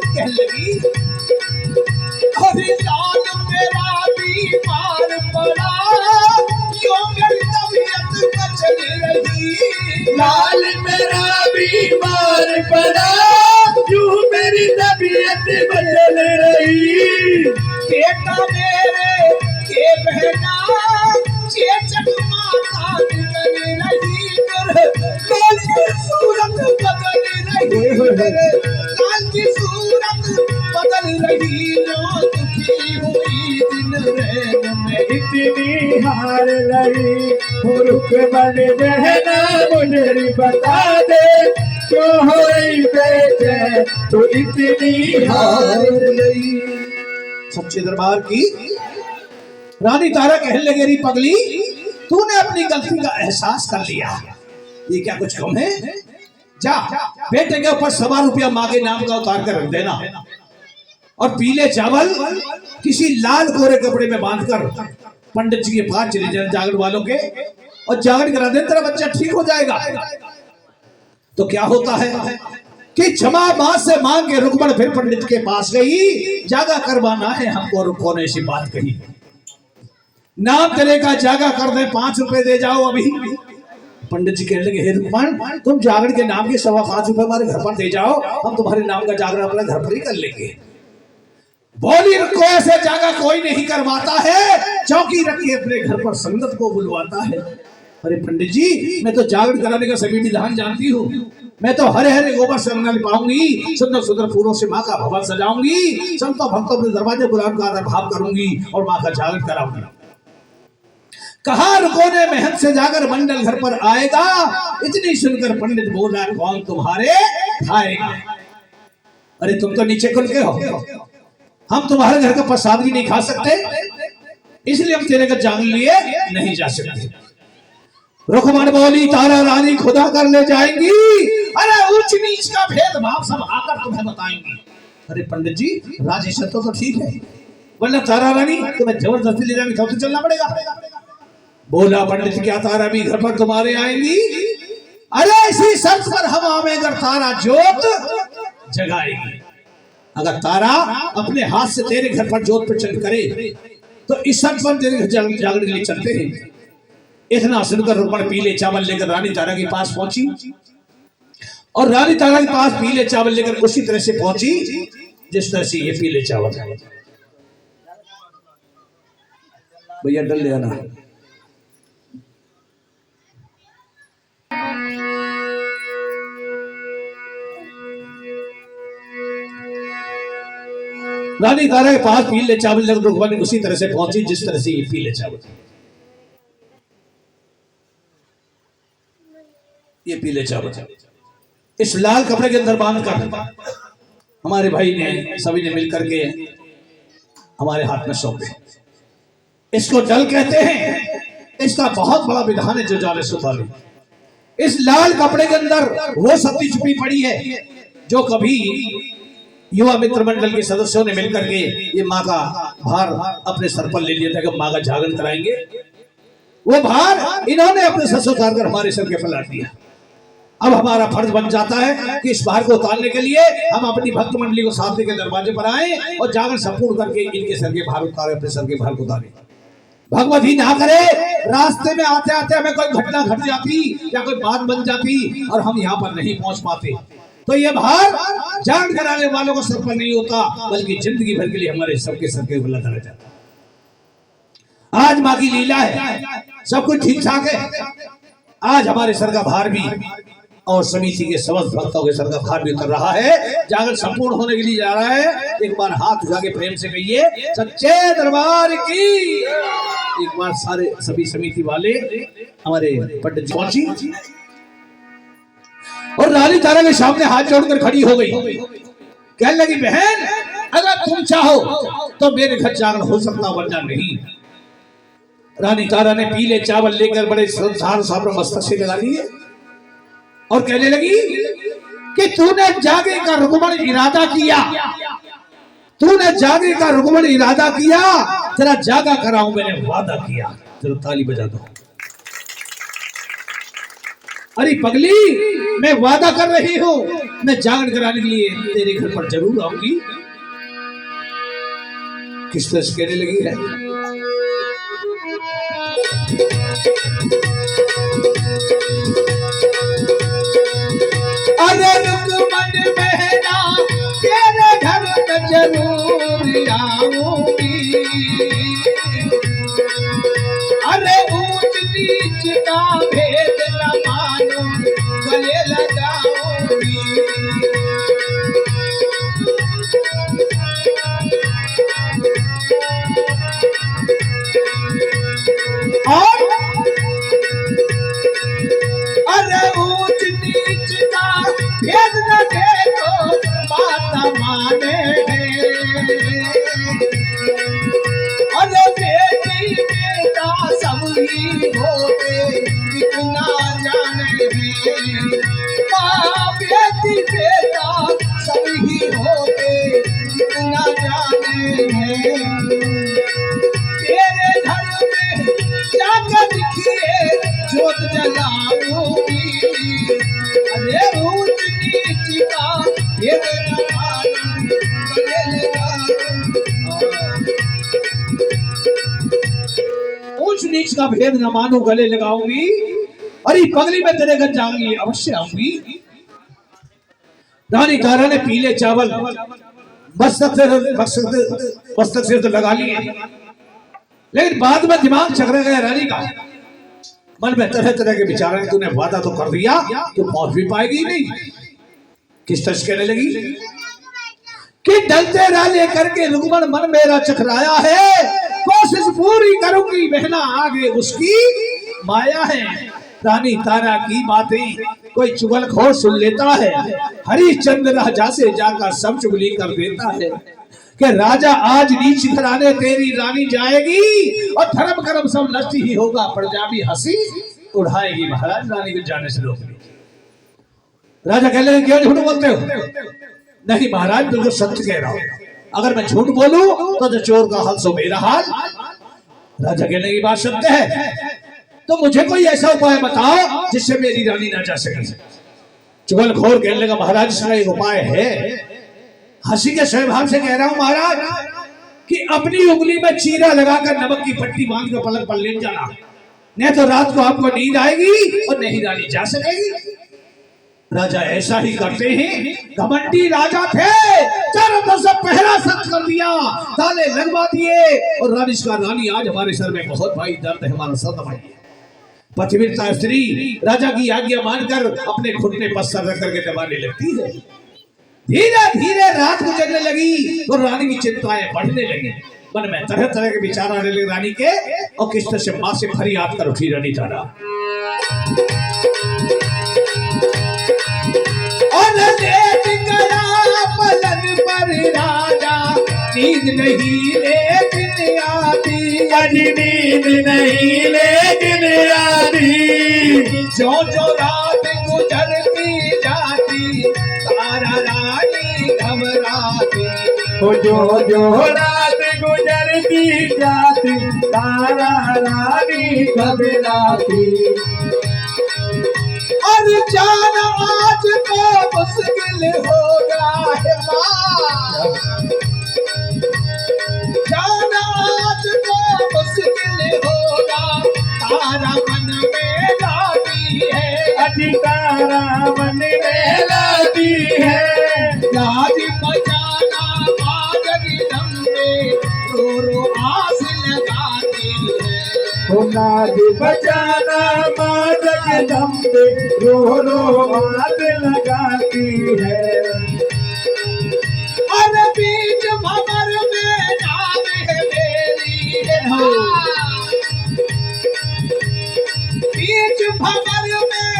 कहने लगी, अरे लाल मेरा बीमार पड़ा, क्यों मेरी तबीयत बचल रही। लाल मेरा बीमार पड़ा यूं मेरी तबीयत बदल रही। बेटा मेरे के बहना चेचक माता निकल रही, लाल की सूरत बदल रही, लाल की सूरत बदल रही। जो दुखी हुई दिन रैन में इतनी हार गई। और रुकमण बहना मुझे बता दे क्यों हो रही बेचैन तो इतनी हार गई। सच्चे दरबार की रानी तारा कहने लगे, री पगली, तूने अपनी गलती का एहसास कर लिया, ये क्या कुछ कम है? जा बेटे के ऊपर 100 रुपया माँ के नाम का उतार कर रख देना और पीले चावल किसी लाल कोरे कपड़े में बांधकर पंडित जी के पास चले जाए जागरण वालों के, और जागरण करा दे, तेरा बच्चा ठीक हो जाएगा। तो क्या होता है कि क्षमा मां से मांग के रुकमण फिर पंडित के पास गई। जागा करवाना है हमको, रुको ने ऐसी बात कही। नाम तेरे का जागा कर दे, 5 रुपए दे जाओ अभी। पंडित जी कहने लगे, हे रुकमण, तुम जागरण के नाम के 5.25 रुपए हमारे घर पर दे जाओ, हम तुम्हारे नाम का जागरण अपने घर पर ही कर लेंगे। बोली, रुको, ऐसे जागा कोई नहीं करवाता है, चौकी रख के अपने घर पर संगत को बुलवाता है। अरे पंडित जी, मैं तो जागरण कराने का सभी विधान जानती हूँ। मैं तो हरे हरे गोबर से अंगना लिपाऊंगी, सुंदर सुंदर फूलों से माँ का भवन सजाऊंगी, संतों भक्तों के दरवाजे गुलाब का आदर भाव करूंगी और माँ का जागरण कराऊंगी। कहा रुको ने महंत से जाकर मंडल घर पर आएगा। इतनी सुनकर पंडित बोला, कौन तुम्हारे खाएगा? अरे तुम तो नीचे खुल के हो, हम तुम्हारे घर का प्रसाद भी नहीं खा सकते, इसलिए हम तेरे का जागरण लिए नहीं जा सकते। रुकमण बोली, तारा रानी खुदा कर ले जाएंगी, अरे ऊंच नीच का भेदभाव सब आकर तुम्हें बताएंगी। अरे पंडित जी, राजेश तो ठीक है, वरना तारा रानी तुम्हें जबरदस्ती ले जाएंगे, तो चलना पड़ेगा। बोला पंडित, क्या तारा भी घर पर तुम्हारे आएंगी? अरे इसी शर्त पर हम आवे अगर तारा जोत जगाएगी। अगर तारा अपने हाथ से तेरे घर पर जोत प्रचंड करे तो इस शर्त पर तेरे घर जागरण के लिए चलते हैं। इतना सुनकर रुकमण पीले चावल लेकर रानी तारा के पास पहुंची और रानी तारा के पास पीले चावल लेकर उसी तरह से पहुंची जिस तरह से ये पीले चावल है। भैया डल ले आना। रानी तारा के पास पीले चावल लेकर रुकमणी उसी तरह से पहुंची जिस तरह से ये पीले चावल, ये पीले चावल इस लाल कपड़े के अंदर बांध कर हमारे भाई ने सभी ने मिलकर के हमारे हाथ में सौंपे। इसको जल कहते हैं। इसका बहुत बड़ा विधान है जो जाने सुधाले। इस लाल कपड़े के अंदर वो शक्ति छुपी पड़ी है जो कभी युवा मित्र मंडल के सदस्यों ने मिलकर के ये माँ का भार अपने सर पर ले लिया था कि माँ का जागरण कराएंगे। वो भार इन्होंने अपने सर से उतार कर हमारे सर के पर लाद दिया। अब हमारा फर्ज बन जाता है कि इस भार को उतारने के लिए हम अपनी भक्त मंडली को साथ के दरवाजे पर आए और जागरण संपूर्ण करके इनके सर के भार उतारे, अपने सर के भार को उतारे। भगवत ही ना करे रास्ते में आते आते हमें कोई घटना घट जाती या कोई बात बन जाती और हम यहाँ पर नहीं पहुंच पाते, तो ये भार जान कराने वालों को सर पर नहीं होता, बल्कि जिंदगी भर के लिए हमारे सबके सर के ऊपर लदा रह जाता। आज माँ की लीला है, सब कुछ ठीक ठाक है। आज हमारे सर का भार भी और समिति के समस्त भक्तों के सर का भार भी उतर रहा है, जागरण संपूर्ण होने के लिए जा रहा है। एक बार हाथ उठा के प्रेम से कहिए सच्चे दरबार की। एक बार सारे सभी समिति वाले हमारे पंडित जी पहुंची और रानी तारा के सामने हाथ जोड़कर खड़ी हो गई। कहने लगी बहन अगर तुम चाहो तो मेरे घर जागरण हो सकता वरना नहीं। रानी तारा ने पीले चावल लेकर बड़े संसार साबर मस्तक से लगा लिए और कहने लगी कि तूने जागे का रुकमण इरादा किया, तूने जागे का रुकमण इरादा किया, तेरा जागा कराऊं मैंने वादा किया। चलो ताली बजा दो। अरे पगली मैं वादा कर रही हूं, मैं जागरण कराने के लिए तेरे घर पर जरूर आऊंगी। किस तरह से कहने लगी है अरे रुकमन बहना तेरे घर में जरूर आऊंगी। अरे ऊंच नीच का भेद न मानो गले लगाऊंगी। और अरे ऊंच नीच का भेद न देखो माता माने हैं। अरे बेटी बेटा सब ही होते कितना जाने हैं। माँ बेटी बेटा सब ही होते कितना जाने हैं। तेरे घर में जाकर दिखिए जोत जलाऊंगी। अरे ऊंच नीच का भेद न मालूम गले लगाऊंगी। ऊंच नीच का भेद न मानो गले लगाऊंगी। अरे पगली में तेरे घर जाऊंगी, अवश्य आऊंगी। रानी तारा ने पीले चावल मस्तक से तो लगा लिए, लेकिन बाद में दिमाग चकरा गया रानी का। मन में तरह तरह के विचार हैं। तूने वादा तो कर दिया, तू पहुंच भी पाएगी नहीं। किस तरह कहने लगी कि डलते रह लेकर के रुकमण मन मेरा चकराया है, कोशिश पूरी करूंगी बहना आगे उसकी माया है। रानी तारा की बातें कोई चुगलखोर सुन लेता है, हरिश्चंद्र राजा से जाकर सब चुगली कर देता है कि राजा आज नीच घराने तेरी रानी जाएगी और धर्म कर्म सब नष्ट ही होगा। प्रजा भी हंसी उड़ाएगी, महाराज रानी को जाने से रोक ली। राजा कह रहे क्यों झूठ बोलते हो? नहीं महाराज बिल्कुल सत्य कह रहा हूं, अगर मैं झूठ बोलूं तो चोर का हाल सो मेरा हाल। राजा कहने की बात सत्य है, तो मुझे कोई ऐसा उपाय बताओ जिससे मेरी रानी ना जा सके। चुगलखोर कहने लगा महाराज इसका एक उपाय है। हंसी के स्वभाव से कह रहा हूं महाराज कि अपनी उंगली में चीरा लगाकर नमक की पट्टी बांध कर पलक पर लेट जाना, नहीं तो रात को आपको नींद आएगी और नहीं रानी जा सकेगी। राजा ऐसा ही करते हैं, घमंडी राजा थे, चारों तरफ से पहरा सख्त कर दिया, ताले लगवा दिए और रानी आज हमारे सर में बहुत भाई दर्द है, हमारा सर दबाइए। पतिव्रता स्त्री राजा की आज्ञा मानकर अपने घुटने पर सर रख करके दबाने लगती है। धीरे धीरे रात गुजरने लगी और रानी की चिंताएं बढ़ने लगी। मन में तरह तरह के विचार आने लगे रानी के, और किस तरह से मां से फरियाद कर उठी रानी तारा। और लेट गया पलंग पर राजा, नींद नहीं लेकिन आती, नींद नहीं लेकिन आती। जो जो रात गुजरती जाती तारा रानी घबराती। वो जो रात गुजरती जाती तारा रानी घबराती। अरे जाना आज तो मुश्किल होगा है माँ, जाना आज तो मुश्किल होगा, तारा मन में लाती है, अजी तारा मन में लाती है। लाज बचाना बाजरी दम पे रो रो आस लगाती है। वो नाद बचाना मादक दम पे रो रो मात लगाती है। अरे बीच भंवर में नाम है मेरी है माँ, बीच भंवर में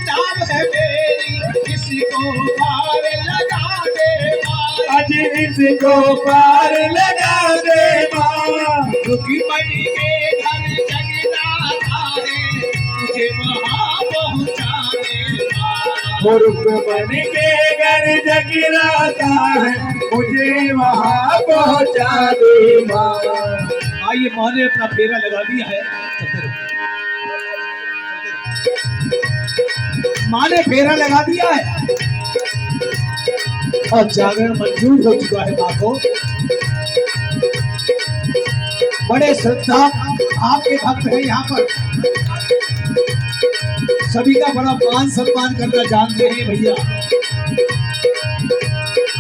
नाम है मेरी, किसी को पार लगा दे माँ, अजी इसको पार लगा दे माँ। दुखी मणि के घर जगना है, तुझे वहाँ पहुँचा दे माँ। मुर्ख बन के घर जगराता है, मुझे वहाँ पहुँचा दे माँ। आइए माँ ने अपना फेरा लगा दिया है, चलते रहो। माँ ने फेरा लगा दिया है और जागरण मंजूर हो चुका है माँ को। बड़े श्रद्धा आपके भक्त हैं यहाँ पर, सभी का बड़ा मान सम्मान करना जानते हैं भैया।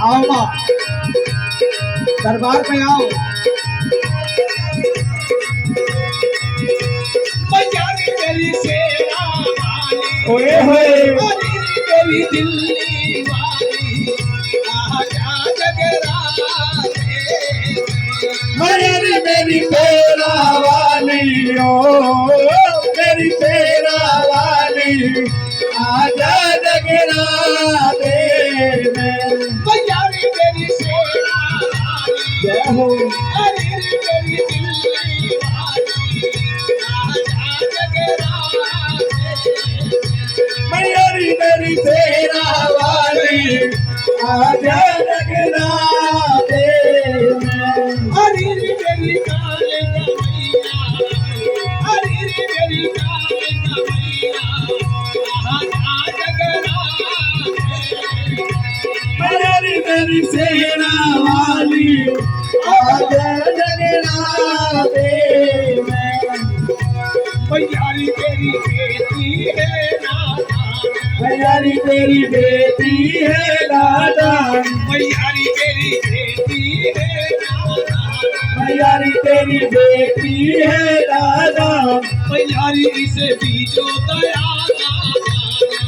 आओ माँ, दरबार में आओ। मेरी शेरा वाली, ओए होए मेरी दिल्ली वाली, आजा जगराते। मेरी फेरा वाली ओ मेरी फेरा वाली, आजा जगरा दे भैया मेरी शेरा वाली, जय हो। अरे मेरी दिल्ली वाली, आजा जगराते। मेरी फेरा वाली, आजा जगरा दे। हरी मेरी काले कमैया, हरी मेरी काले कमैया, आजा जगराते। मेरी सेना वाली, आजा जगरा दे। भैयारी तेरी बेटी है नादा, भैयारी तेरी बेटी है दादा, भैयारी तेरी बेटी है नादा, भैयारी तेरी बेटी है दादा, भैयारी इसे बीजो दया दादा,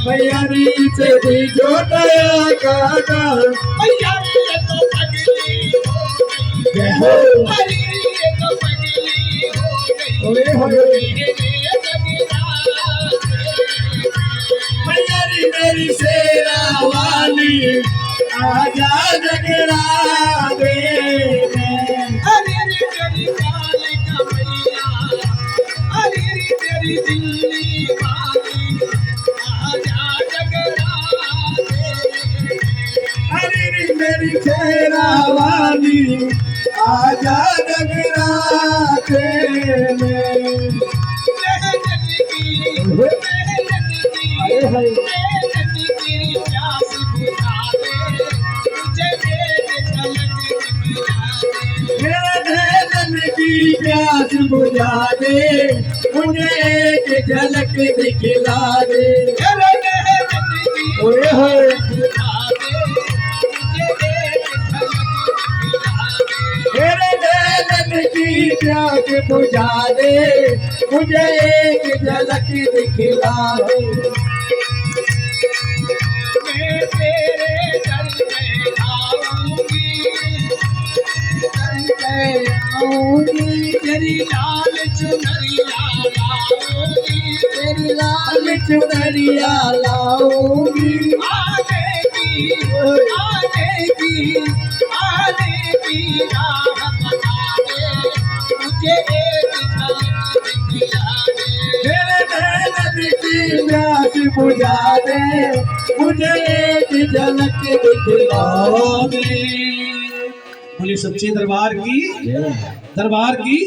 भैयारी से भी जो दया काका। भैयारी ये तो पगली हो गई, जय हो। हरी ये तो पगली हो गई, ओए होए मेरे जगराते। मेरी सेना वाली, आजा जगरा दे। हरी मेरी काली कमैया, हरी मेरी दिल्ली वाली, आजा जगराते। अरे मेरी सेना वाली, आजा जगरा दे। मेरा धन की प्यास बुझा दे, मुझे एक झलक दिखला दे। ओए होए मेरे धन की प्यास बुझा दे, मुझे एक झलक दिखला दे। मैं तेरे दर में आऊंगी, आऊंगी तेरी लाल चुनरिया लाऊंगी, तेरी लाल चुनरिया लाऊंगी। आने की राह बता दे, मुझे एक झलक दिखला दे। मेरे धन की प्यास बुझा दे, मुझे एक झलक दिखला दे। बोले सच्चे दरबार की, दरबार की।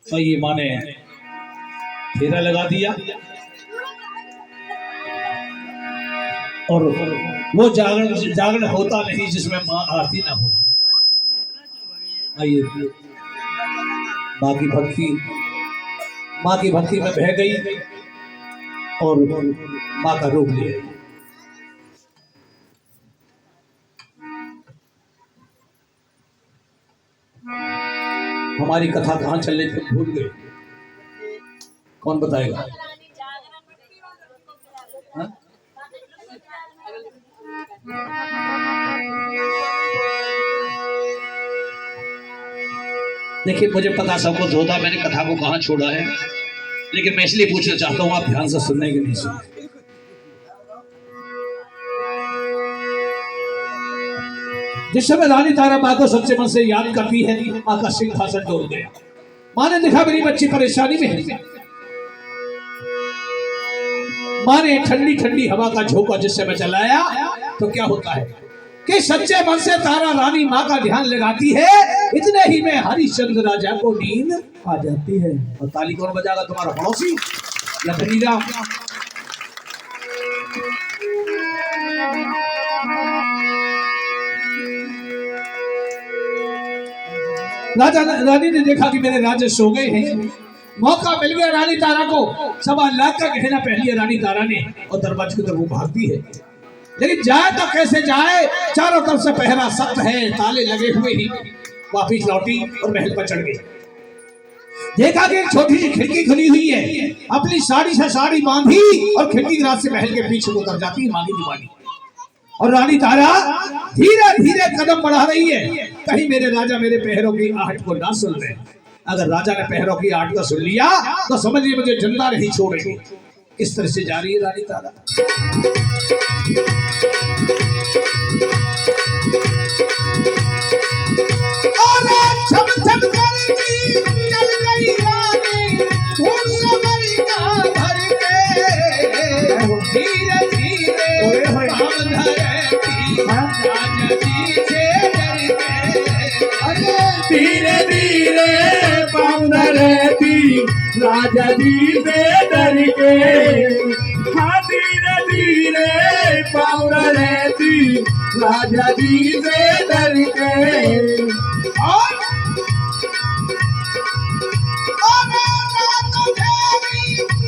तो ये माँ ने फेरा लगा दिया और वो जागरण होता नहीं जिसमें माँ आती ना हो। आइए माँ की भक्ति में बह गई और माँ का रूप ले आई। हमारी कथा कहाँ चलने थे भूल गए, कौन बताएगा? हाँ? देखिए मुझे पता सब कुछ होता, मैंने कथा को कहाँ छोड़ा है, लेकिन मैं इसलिए पूछना चाहता हूँ आप ध्यान से सुनने के नहीं सुने। जिस समय रानी तारा माँ को सच्चे मन से याद करती है, माँ का सिंहासन डोल गया। माँ ने देखा मेरी बच्ची परेशानी में है। माँ ने ठंडी ठंडी हवा का झोंका जिस समय चलाया तो क्या होता है कि सच्चे मन से तारा रानी माँ का ध्यान लगाती है, इतने ही में हरिश्चंद्र राजा को नींद आ जाती है। और ताली कौन बजाएगा, तुम्हारा पड़ोसी या धनीराम? राजा रानी ने देखा कि मेरे राजा सो गए हैं, मौका मिल गया रानी तारा को। 1.25 लाख का गहना पहन लिया रानी तारा ने और दरवाजे की तरफ वो भागती है। लेकिन जाए तो कैसे जाए, चारों तरफ से पहरा सख्त है, ताले लगे हुए ही। वापिस लौटी और महल पर चढ़ गई। देखा कि एक छोटी सी खिड़की खुली हुई है, अपनी साड़ी से साड़ी बांधी और खिड़की के रात से महल के पीछे उतर जाती है मांगी दीवानी। और रानी तारा धीरे धीरे कदम बढ़ा रही है, कहीं मेरे राजा मेरे पहरों की आहट को ना सुन ले। अगर राजा ने पहरों की आहट को सुन लिया तो समझिए मुझे जिंदा नहीं छोड़ेगी। इस तरह से जा रही है रानी तारा। छम छम करती चल रही रानी, धूल समरी का भर के, धीरे धीरे पाँव धरती राजा जी से डर के। धीरे धीरे पाँव धरती राजा जी से डर के। हाँ धीरे धीरे पाँव धरती राजा जी से डर के।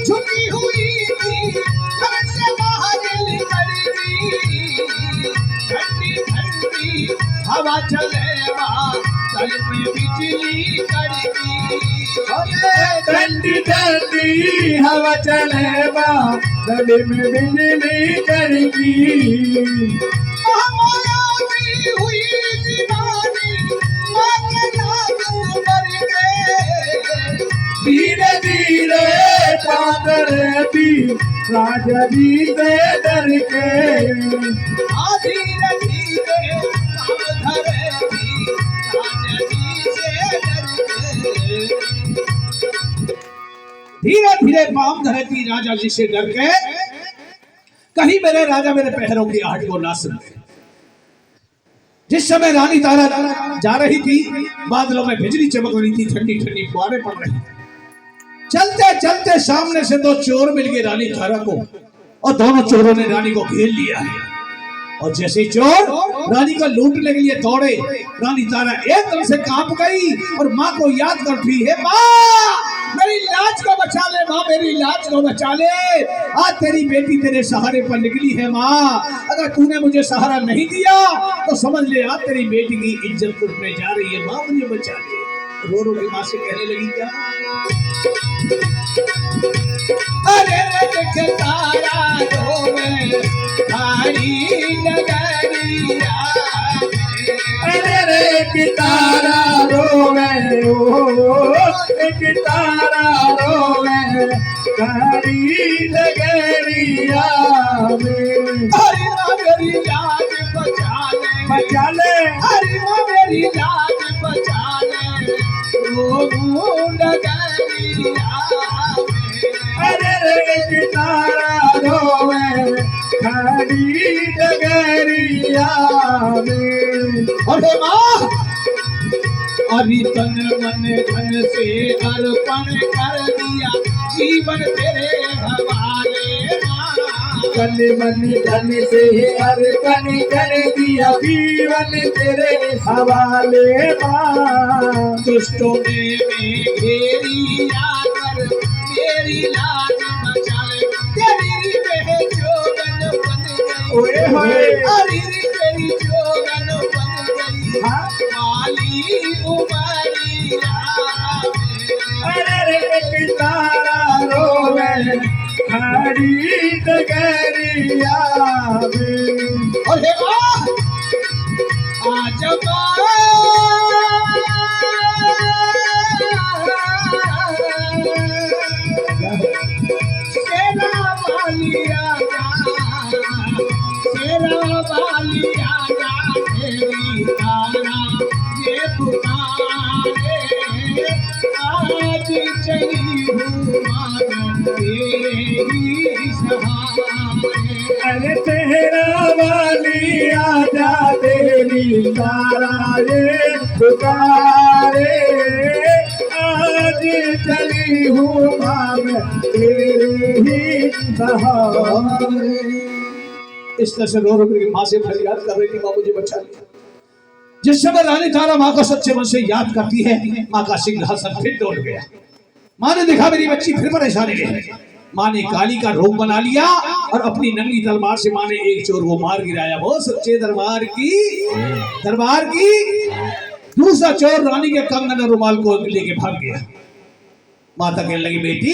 छुपी हुई थी घर से बाहर निकल गई, ठंडी ठंडी हवा चले तल में बिजली कड़की। ठंडी ठंडी हवा चले तल में बिजली कड़की। हुई दीवानी माँ के नाम मर गए। धीरे धीरे पादरती राजा जी से डर के। धीरे धीरे पाँव धरती राजा जी से डर के। धीरे धीरे पाँव धरती राजा जी से डर के, कहीं मेरे राजा मेरे पहरों की आहट को ना सुन। जिस समय रानी तारा जा रही थी, बादलों में बिजली चमक रही थी, ठंडी ठंडी फुहारें पड़ रही थी। चलते चलते सामने से 2 चोर मिल गए रानी तारा को और दोनों चोरों ने रानी को घेर लिया है। और जैसे चोर रानी को लूटने के लिए दौड़े, रानी तारा एकदम से कांप गई और माँ को याद करती है, माँ मेरी लाज को बचा ले, माँ मेरी लाज को बचा ले। आज तेरी बेटी तेरे सहारे पर निकली है माँ, अगर तूने मुझे सहारा नहीं दिया तो समझ ले आज तेरी बेटी की इज्जत उठने जा रही है, माँ मुझे बचा ले। रो रो के माँ से कहने लगी, क्या अरे देख तारा रोवे खाड़ी नगरिया। अरे एक तारा रोवे ओ एक तारा रोवे खाड़ी नगरिया में। हरी माँ मेरी लाज बचा ले, बचा ले। हरी माँ मेरी लाज बचा ले, रो नगरिया। अरे एक तारा रोवे खाड़ी नगरिया में। अरे तन मन धन से अर्पण कर दिया जीवन तेरे हवाले माँ। तन मन धन से अर्पण कर दिया जीवन तेरे हवाले माँ। दुष्टों ने घेरी आकर मेरी लाज बचा ले, तेरी बेजोगन बन गई। ओए होए। अरे तेरी जोगन बन गई। हाँ। काली उमरिया में। अरे पितारा रोवे खड़ी डगरिया में। अरे वाह! आज सेना वालिया तेरी तारा ये पुकारे, आज चली हूँ मान तेरे ही सहारे। अरे तेरा वाली आजा तेरी तारा ये पुकारे, आज चली हूँ माम तेरे ही सहारे। इस तरह से रो रो करके माँ से फरियाद कर रही थी, माँ मुझे बचा लिया। जिस समय रानी तारा माँ को सच्चे मन से याद करती है, माँ का सिंहासन फिर डोल गया। माँ ने देखा मेरी बच्ची फिर परेशानी है। माँ ने काली का रूप बना लिया और अपनी नंगी तलवार से माँ ने एक चोर को मार गिराया। वो सच्चे दरबार की दूसरा चोर रानी के कंगन और रुमाल को लेके भाग गया। माता कहने लगी, बेटी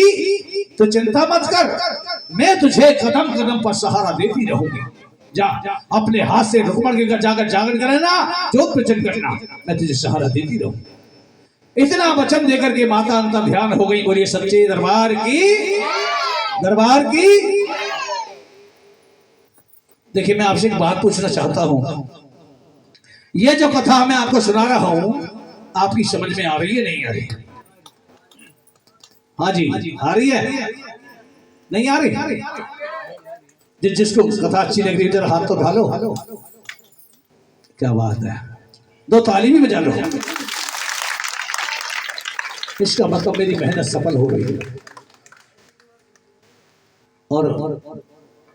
तो चिंता मत कर, मैं तुझे कदम कदम पर सहारा देती रहूंगी। जा अपने हाथ से रुकमण के घर जाकर जागरण करना, जोत प्रचंड करना, मैं तुझे सहारा देती रहूंगी। इतना वचन देकर के माता अंतर ध्यान हो गई। बोलिए सच्चे दरबार की। देखिए मैं आपसे एक बात पूछना चाहता हूं, ये जो कथा मैं आपको सुना रहा हूं आपकी समझ में आ रही है नहीं आ रही? हाँ जी आ रही है, नहीं आ रही? जिसको कथा अच्छी लग रही है हाथ तो ढालो। क्या बात है, दो ताली भी बजा लो। इसका मतलब मेरी मेहनत सफल हो गई है। और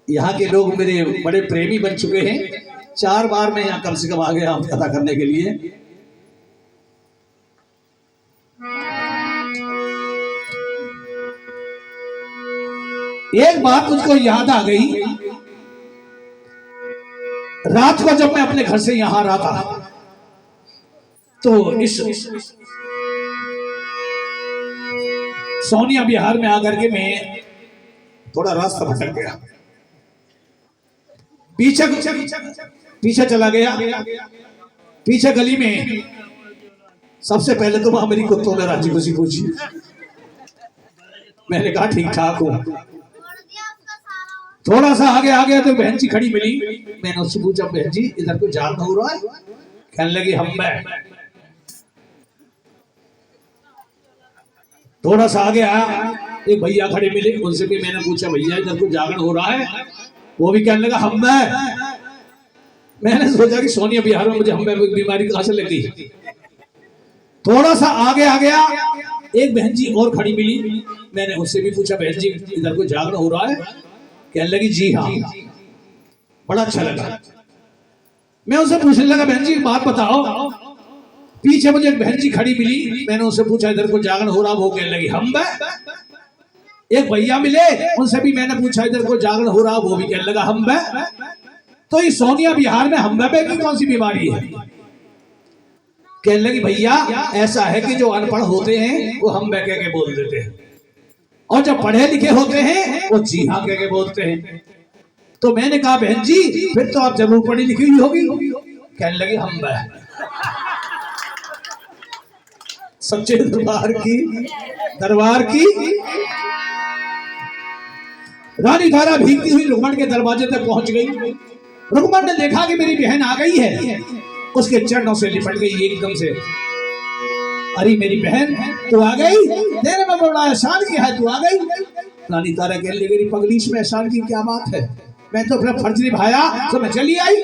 यहाँ के लोग मेरे बड़े प्रेमी बन चुके हैं। 4 बार मैं यहाँ कम से कम आ गया हूँ कथा करने के लिए। एक बात मुझको याद आ गई, रात को जब मैं अपने घर से यहां रहा था तो इस सोनिया बिहार में आकर के मैं थोड़ा रास्ता भटक गया, पीछे चला गया। पीछे गली में सबसे पहले तो वहां मेरी कुत्तों ने राजी खुशी पूछी। मैंने कहा ठीक ठाक हूं। थोड़ा सा आगे आ गया तो बहन जी खड़ी मिली। मैंने उससे पूछा, बहन जी इधर को जान हो रहा है? कहने लगी हम मैं। थोड़ा सा आगे आया, एक भैया खड़े मिले, उनसे भी मैंने पूछा भैया इधर को जागरण हो रहा है? वो भी कहने लगा हम मैं। मैंने सोचा कि सोनिया बिहार में मुझे हम बीमारी कहां से लग गई। थोड़ा सा आगे आ गया, एक बहन जी और खड़ी मिली। मैंने उससे भी पूछा बहन जी इधर को जागरण हो रहा है? कहने लगी जी हाँ। बड़ा अच्छा लगा। मैं उनसे पूछने लगा बहन जी बात बताओ। पीछे मुझे एक बहन जी खड़ी मिली, मैंने उनसे पूछा इधर को जागरण हो रहा? वो कहने लगी हम मैं। एक भैया मिले, उनसे भी मैंने पूछा इधर को जागरण हो रहा? वो भी कहने लगा हम मैं। तो इस सोनिया बिहार में हम मैं की कौन सी बीमारी है? कहने लगी भैया ऐसा है कि जो अनपढ़ होते हैं वो हम मैं कह के बोल देते हैं, और जो पढ़े लिखे होते हैं वो जी हाँ कह के बोलते हैं। तो मैंने कहा बहन जी फिर तो आप जरूर पढ़ी लिखी हुई होगी। कहने लगी हम मैं। सच्चे दरबार की रानी तारा भीगती हुई रुक्मण के दरवाजे तक पहुंच गई। रुक्मण ने देखा कि मेरी बहन आ गई है, उसके चरणों से लिपट गई एकदम से। अरे मेरी बहन तू आ गई, तेरे में बड़ा एहसान किया है, तू आ गई। रानी तारा कहने लगी पगलीश में एहसान की क्या बात है, मैं तो अपना फर्ज निभाया तो मैं चली आई।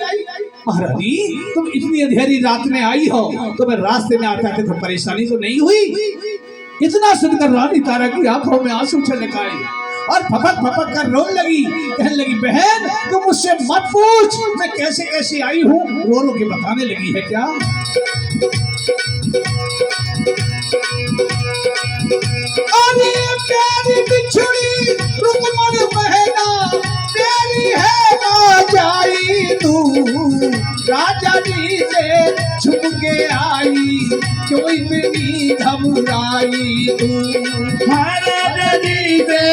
महारानी तुम इतनी अंधेरी रात में आई हो, तुम्हें रास्ते में आते आते तो परेशानी तो नहीं हुई? इतना सुनकर रानी तारा की आंखों में आंसू छलक आए और फपक फपक कर रोने लगी। कहने लगी, बहन तुम मुझसे मत पूछ मैं कैसे कैसे आई हूँ। रो रो के बताने लगी है क्या? अरे प्यारी बिछुड़ी रुकमन बहना, तेरी है ना जाई तू, राजा जी से छुप के आई, क्यों इतनी घबराई तू? राजा जी से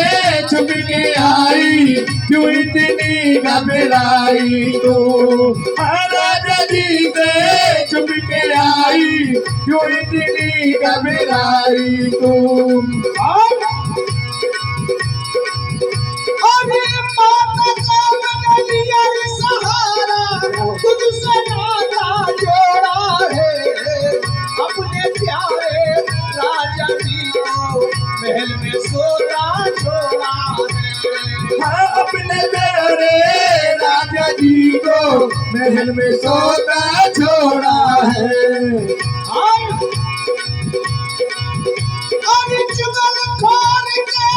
छुप के आई, क्यों इतनी घबराई तू? राजा जी से छुप के आई, क्यों इतनी घबराई तू? अरे माता का मैंने लिया सहारा, तुझसे नाता जोड़ा है, अपने प्यारे राजा जी को महल में सोता छोड़ा है। अपने प्यारे राजा जी को महल में सोता छोड़ा है। अरे जुगल खोर के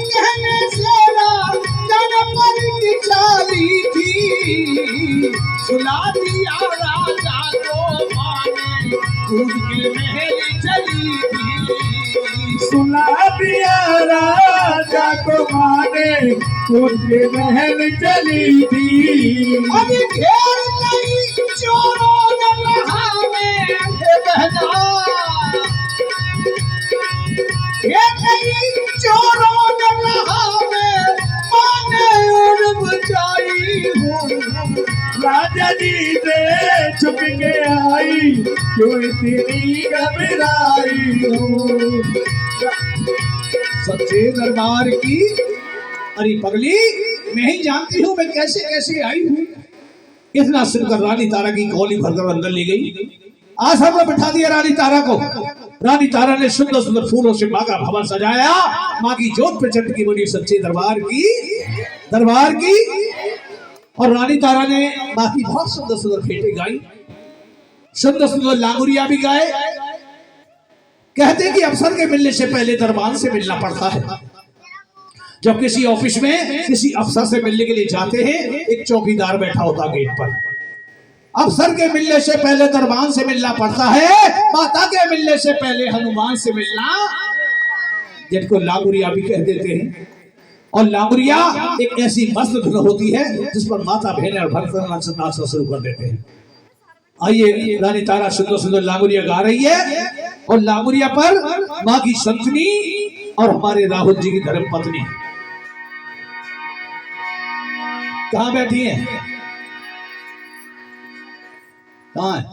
कहने से पर की चाली थी, सुला दिया राजा को माने, कूद के महल चली थी। सुला दिया राजा को माने, कूद के महल चली थी। अभी घेर नहीं चोरों ने लहावे बहना, ये नहीं चोरों ने लहावे, माने उड़ बचाई हूँ। राजा जी से छुप के आई, क्यों इतनी घबराई हूँ? सच्चे दरबार की अरे पगली, मैं ही जानती हूँ मैं कैसे कैसे आई हूँ। इतना सुनकर रानी तारा की गोली भरकर अंदर ले गई। आश्रम में बिठा दिया रानी तारा को। रानी तारा ने सुंदर सुंदर फूलों से माँ का भवन सजाया, माँ की जोत प्रचंड की बनी सच्चे दरबार की। और रानी तारा ने माँ की बहुत सुंदर सुंदर भेंटें गाई, सुंदर सुंदर लांगुरिया भी गाए। कहते कि अफसर के मिलने से पहले दरबार से मिलना पड़ता है। जब किसी ऑफिस में किसी अफसर से मिलने के लिए जाते हैं, एक चौकीदार बैठा होता गेट पर। अफसर के मिलने से पहले दरबार से मिलना पड़ता है, माता के मिलने से पहले हनुमान से मिलना, जिनको लांगुरिया भी कह देते हैं। और लांगुरिया एक ऐसी मस्त धुन होती है जिस पर माता बहन और भक्त नाचना शुरू कर देते हैं। आइए, रानी तारा सुंदर सुंदर लांगुरिया गा रही है और लांगुरिया पर माँ की संतनी और हमारे राहुल जी की धर्म पत्नी कहाँ बैठी है? कहाँ है?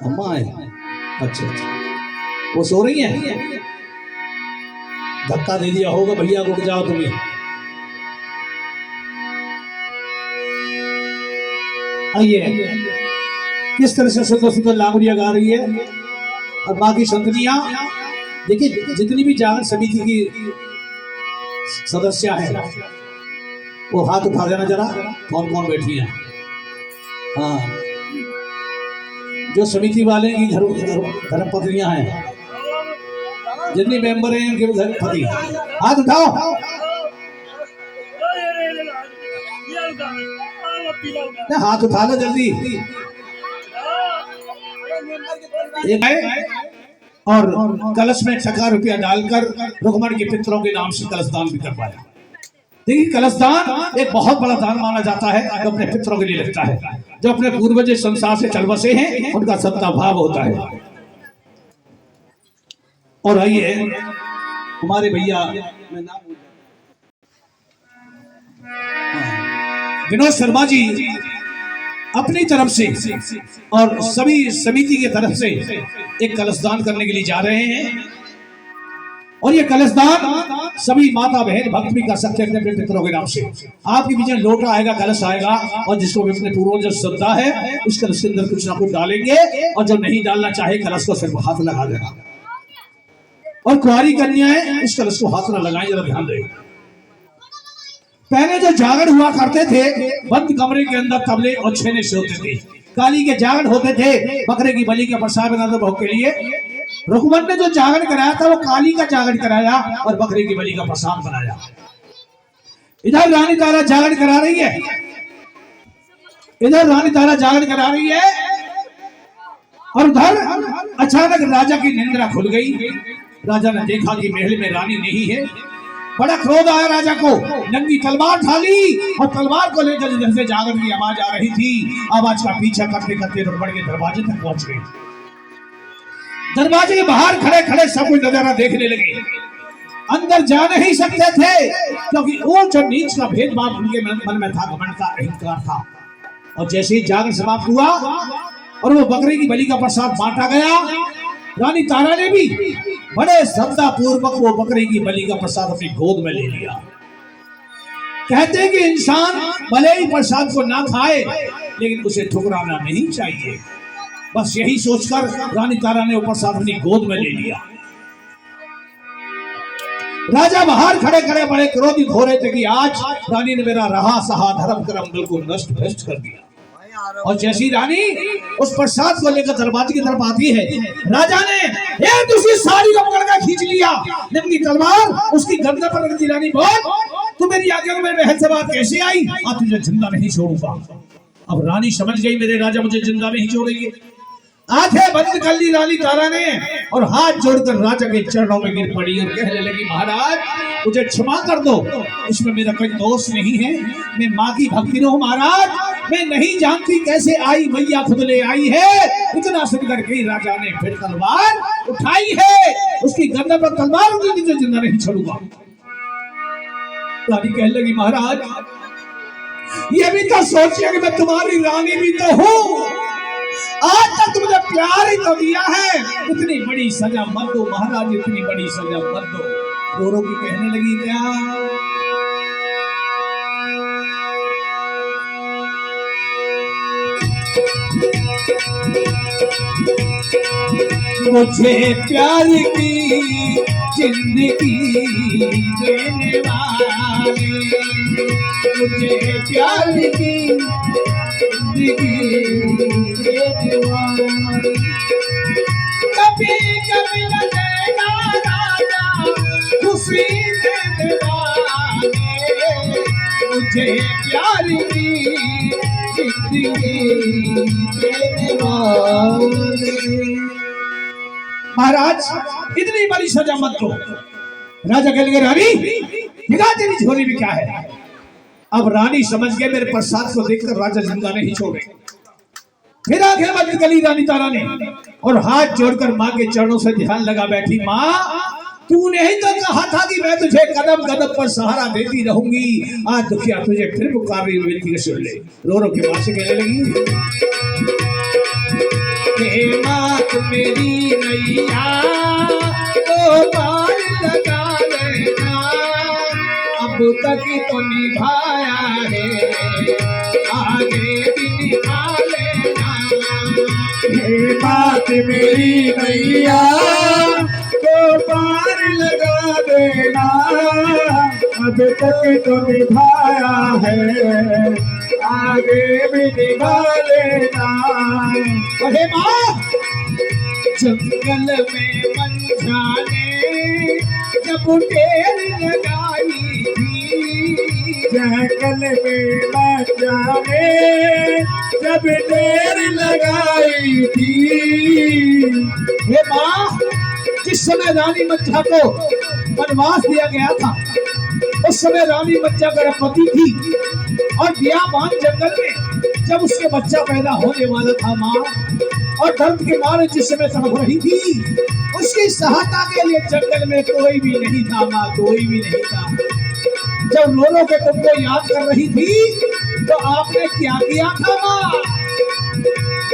अम्मा है। अच्छा अच्छा, वो सो रही है। धक्का दे दिया होगा भैया को, जाओ तुम्हें। आइए, किस तरह से सुंदर सुंदर लांगुरिया गा रही है। और बाकी संतनियां देखिए, जितनी भी जागरण समिति की सदस्य है वो हाथ उठा देना जरा, कौन कौन बैठी है। हाँ, जो समिति वाले की धर्म पत्नियां हैं, जितने मेंबर हैं उनके धर्म पति, हाथ उठाओ। हाथ उठा लो जल्दी। और कलश में 1 रुपया डालकर रुक्मणी के पितरों के नाम से कलश दान भी करवाया। देखिए, कलश दान एक बहुत बड़ा दान माना जाता है जो अपने पितरों के लिए लगता है, जो अपने पूर्वज संसार से चल बसे हैं, उनका सत्ता भाव होता है। और आइए, हमारे भैया विनोद शर्मा जी अपनी तरफ से और सभी समिति की तरफ से एक कलशदान करने के लिए जा रहे हैं। और ये कलशदान सभी माता बहन भक्त भी कर सकते हैं अपने अपने पितरों के नाम से। आपके बीच में लोटा आएगा, कलश आएगा, और जिसको भी अपने पूर्वज श्रद्धा है इस कलश के अंदर कुछ ना कुछ डालेंगे, और जो नहीं डालना चाहे कलश को सिर्फ हाथ लगा देना। और कुंवारी कन्याएं इस कलश को हाथ न लगाएं, जरा ध्यान दें। पहले जो जागरण हुआ करते थे बंद कमरे के अंदर तबले और छेने से होते थे। काली के जागरण होते थे बकरे की बलि का प्रसाद बनाते भोग के लिए। रुकमन ने जो जागरण कराया था वो काली का जागरण कराया और बकरे की बलि का प्रसाद बनाया। इधर रानी तारा जागरण करा रही है, इधर रानी तारा जागरण करा रही है और उधर अचानक राजा की निंद्रा खुल गई। राजा ने देखा कि महल में रानी नहीं है। बड़ा क्रोध आया राजा को, नंगी तलवार ढाली और तलवार को लेकर जिधर से जागरण की आवाज आ रही थी, आवाज का पीछा करते करते रुकमन के दरवाजे तक पहुंच गए। दरवाजे के बाहर खड़े खड़े सब कुछ नजारा देखने लगे। अंदर जा नहीं सकते थे क्योंकि ऊंच और नीच का भेदभाव उनके मन में था, घमंड का अहंकार था। और जैसे ही जागरण समाप्त हुआ और वो बकरे की बलि का प्रसाद बांटा गया, रानी तारा ने भी बड़े श्रद्धा पूर्वक वो बकरे की बलि का प्रसाद अपनी गोद में ले लिया। कहते हैं कि इंसान भले ही प्रसाद को ना खाए लेकिन उसे ठुकराना नहीं चाहिए। बस यही सोचकर रानी तारा ने वो प्रसाद अपनी गोद में ले लिया। राजा बाहर खड़े खड़े बड़े क्रोधित हो रहे थे कि आज रानी ने मेरा रहा सहा धर्म कर्म बिल्कुल नष्ट भ्रष्ट कर दिया। और जैसी रानी उस प्रसाद को लेकर दरवाजे की तरफ आती है, राजा ने दूसरी साड़ी को पकड़ कर खींच लिया, नंगी तलवार उसकी गर्दन पर रख दी। रानी बोल, तू मेरी आज्ञा में बहन से बात कैसे आई? आज तुझे जिंदा नहीं छोड़ूंगा। अब रानी समझ गई मेरे राजा मुझे जिंदा नहीं छोड़ेंगे। आंखें बंद कर ली रानी तारा ने और हाथ जोड़कर राजा के चरणों में गिर पड़ी और कहने लगी, महाराज मुझे क्षमा कर दो, इसमें मेरा कोई दोष नहीं है। मैं माँ की भक्ति हूँ महाराज, मैं नहीं जानती कैसे आई, मैया खुद ले आई है। इतना सुनकर के राजा ने फिर तलवार उठाई है, उसकी गर्दन पर तलवार उठी, तुझे जिंदा नहीं छोड़ूंगा। रानी कहने लगी, महाराज ये भी तो सोचिए कि मैं तुम्हारी रानी भी तो हूँ, आज तक तुमने प्यार ही तो दिया है, इतनी बड़ी सजा मत दो महाराज, इतनी बड़ी सजा मत दो। रो रो की कहने लगी, क्या मुझे प्यार की जिंदगी देने वाले, मुझे प्यार की कभी कभी न देगा राजा खुशी देने वाले, मुझे प्यार की जिंदगी देने वाले। महाराज इतनी बड़ी सजा मत दो। राजा कह लगे, रानी दिखा तेरी झोली में क्या है। अब रानी समझ गए मेरे प्रसाद को देखकर राजा जिंदा नहीं छोड़े। फिर आंखें बंद कर ली रानी तारा ने और हाथ जोड़कर माँ के चरणों से ध्यान लगा बैठी। माँ तूने ही तो कहा था कि मैं तुझे कदम कदम पर सहारा देती रहूंगी, आज दुखिया तुझे फिर पुकार रही विनती सुन ले। रो रो के माँ से कहने लगी, हे मात मेरी नैया तो पार लगा लेना, अब तक तो निभाया है आगे भी निभा लेना। हे बात मेरी नैया तो पार लगा देना, अब तक तो निभाया है आगे भी निभा लेना। अरे माँ जंगल में मंझाने जब ढेर लगाई थी, जंगल में मंझाने जब ढेर लगाई थी। हे माँ जिस समय रानी मंझा को वनवास दिया गया था उस समय रानी मंझा गर्भवती थी और बियाबान जंगल में जब उसके बच्चा पैदा होने वाला था माँ, और दर्द के मारे जिस समय तड़प रही थी, उसकी सहायता के लिए जंगल में कोई भी नहीं था माँ, कोई भी नहीं था। जब लोलो के तुमको याद कर रही थी तो आपने क्या किया था माँ?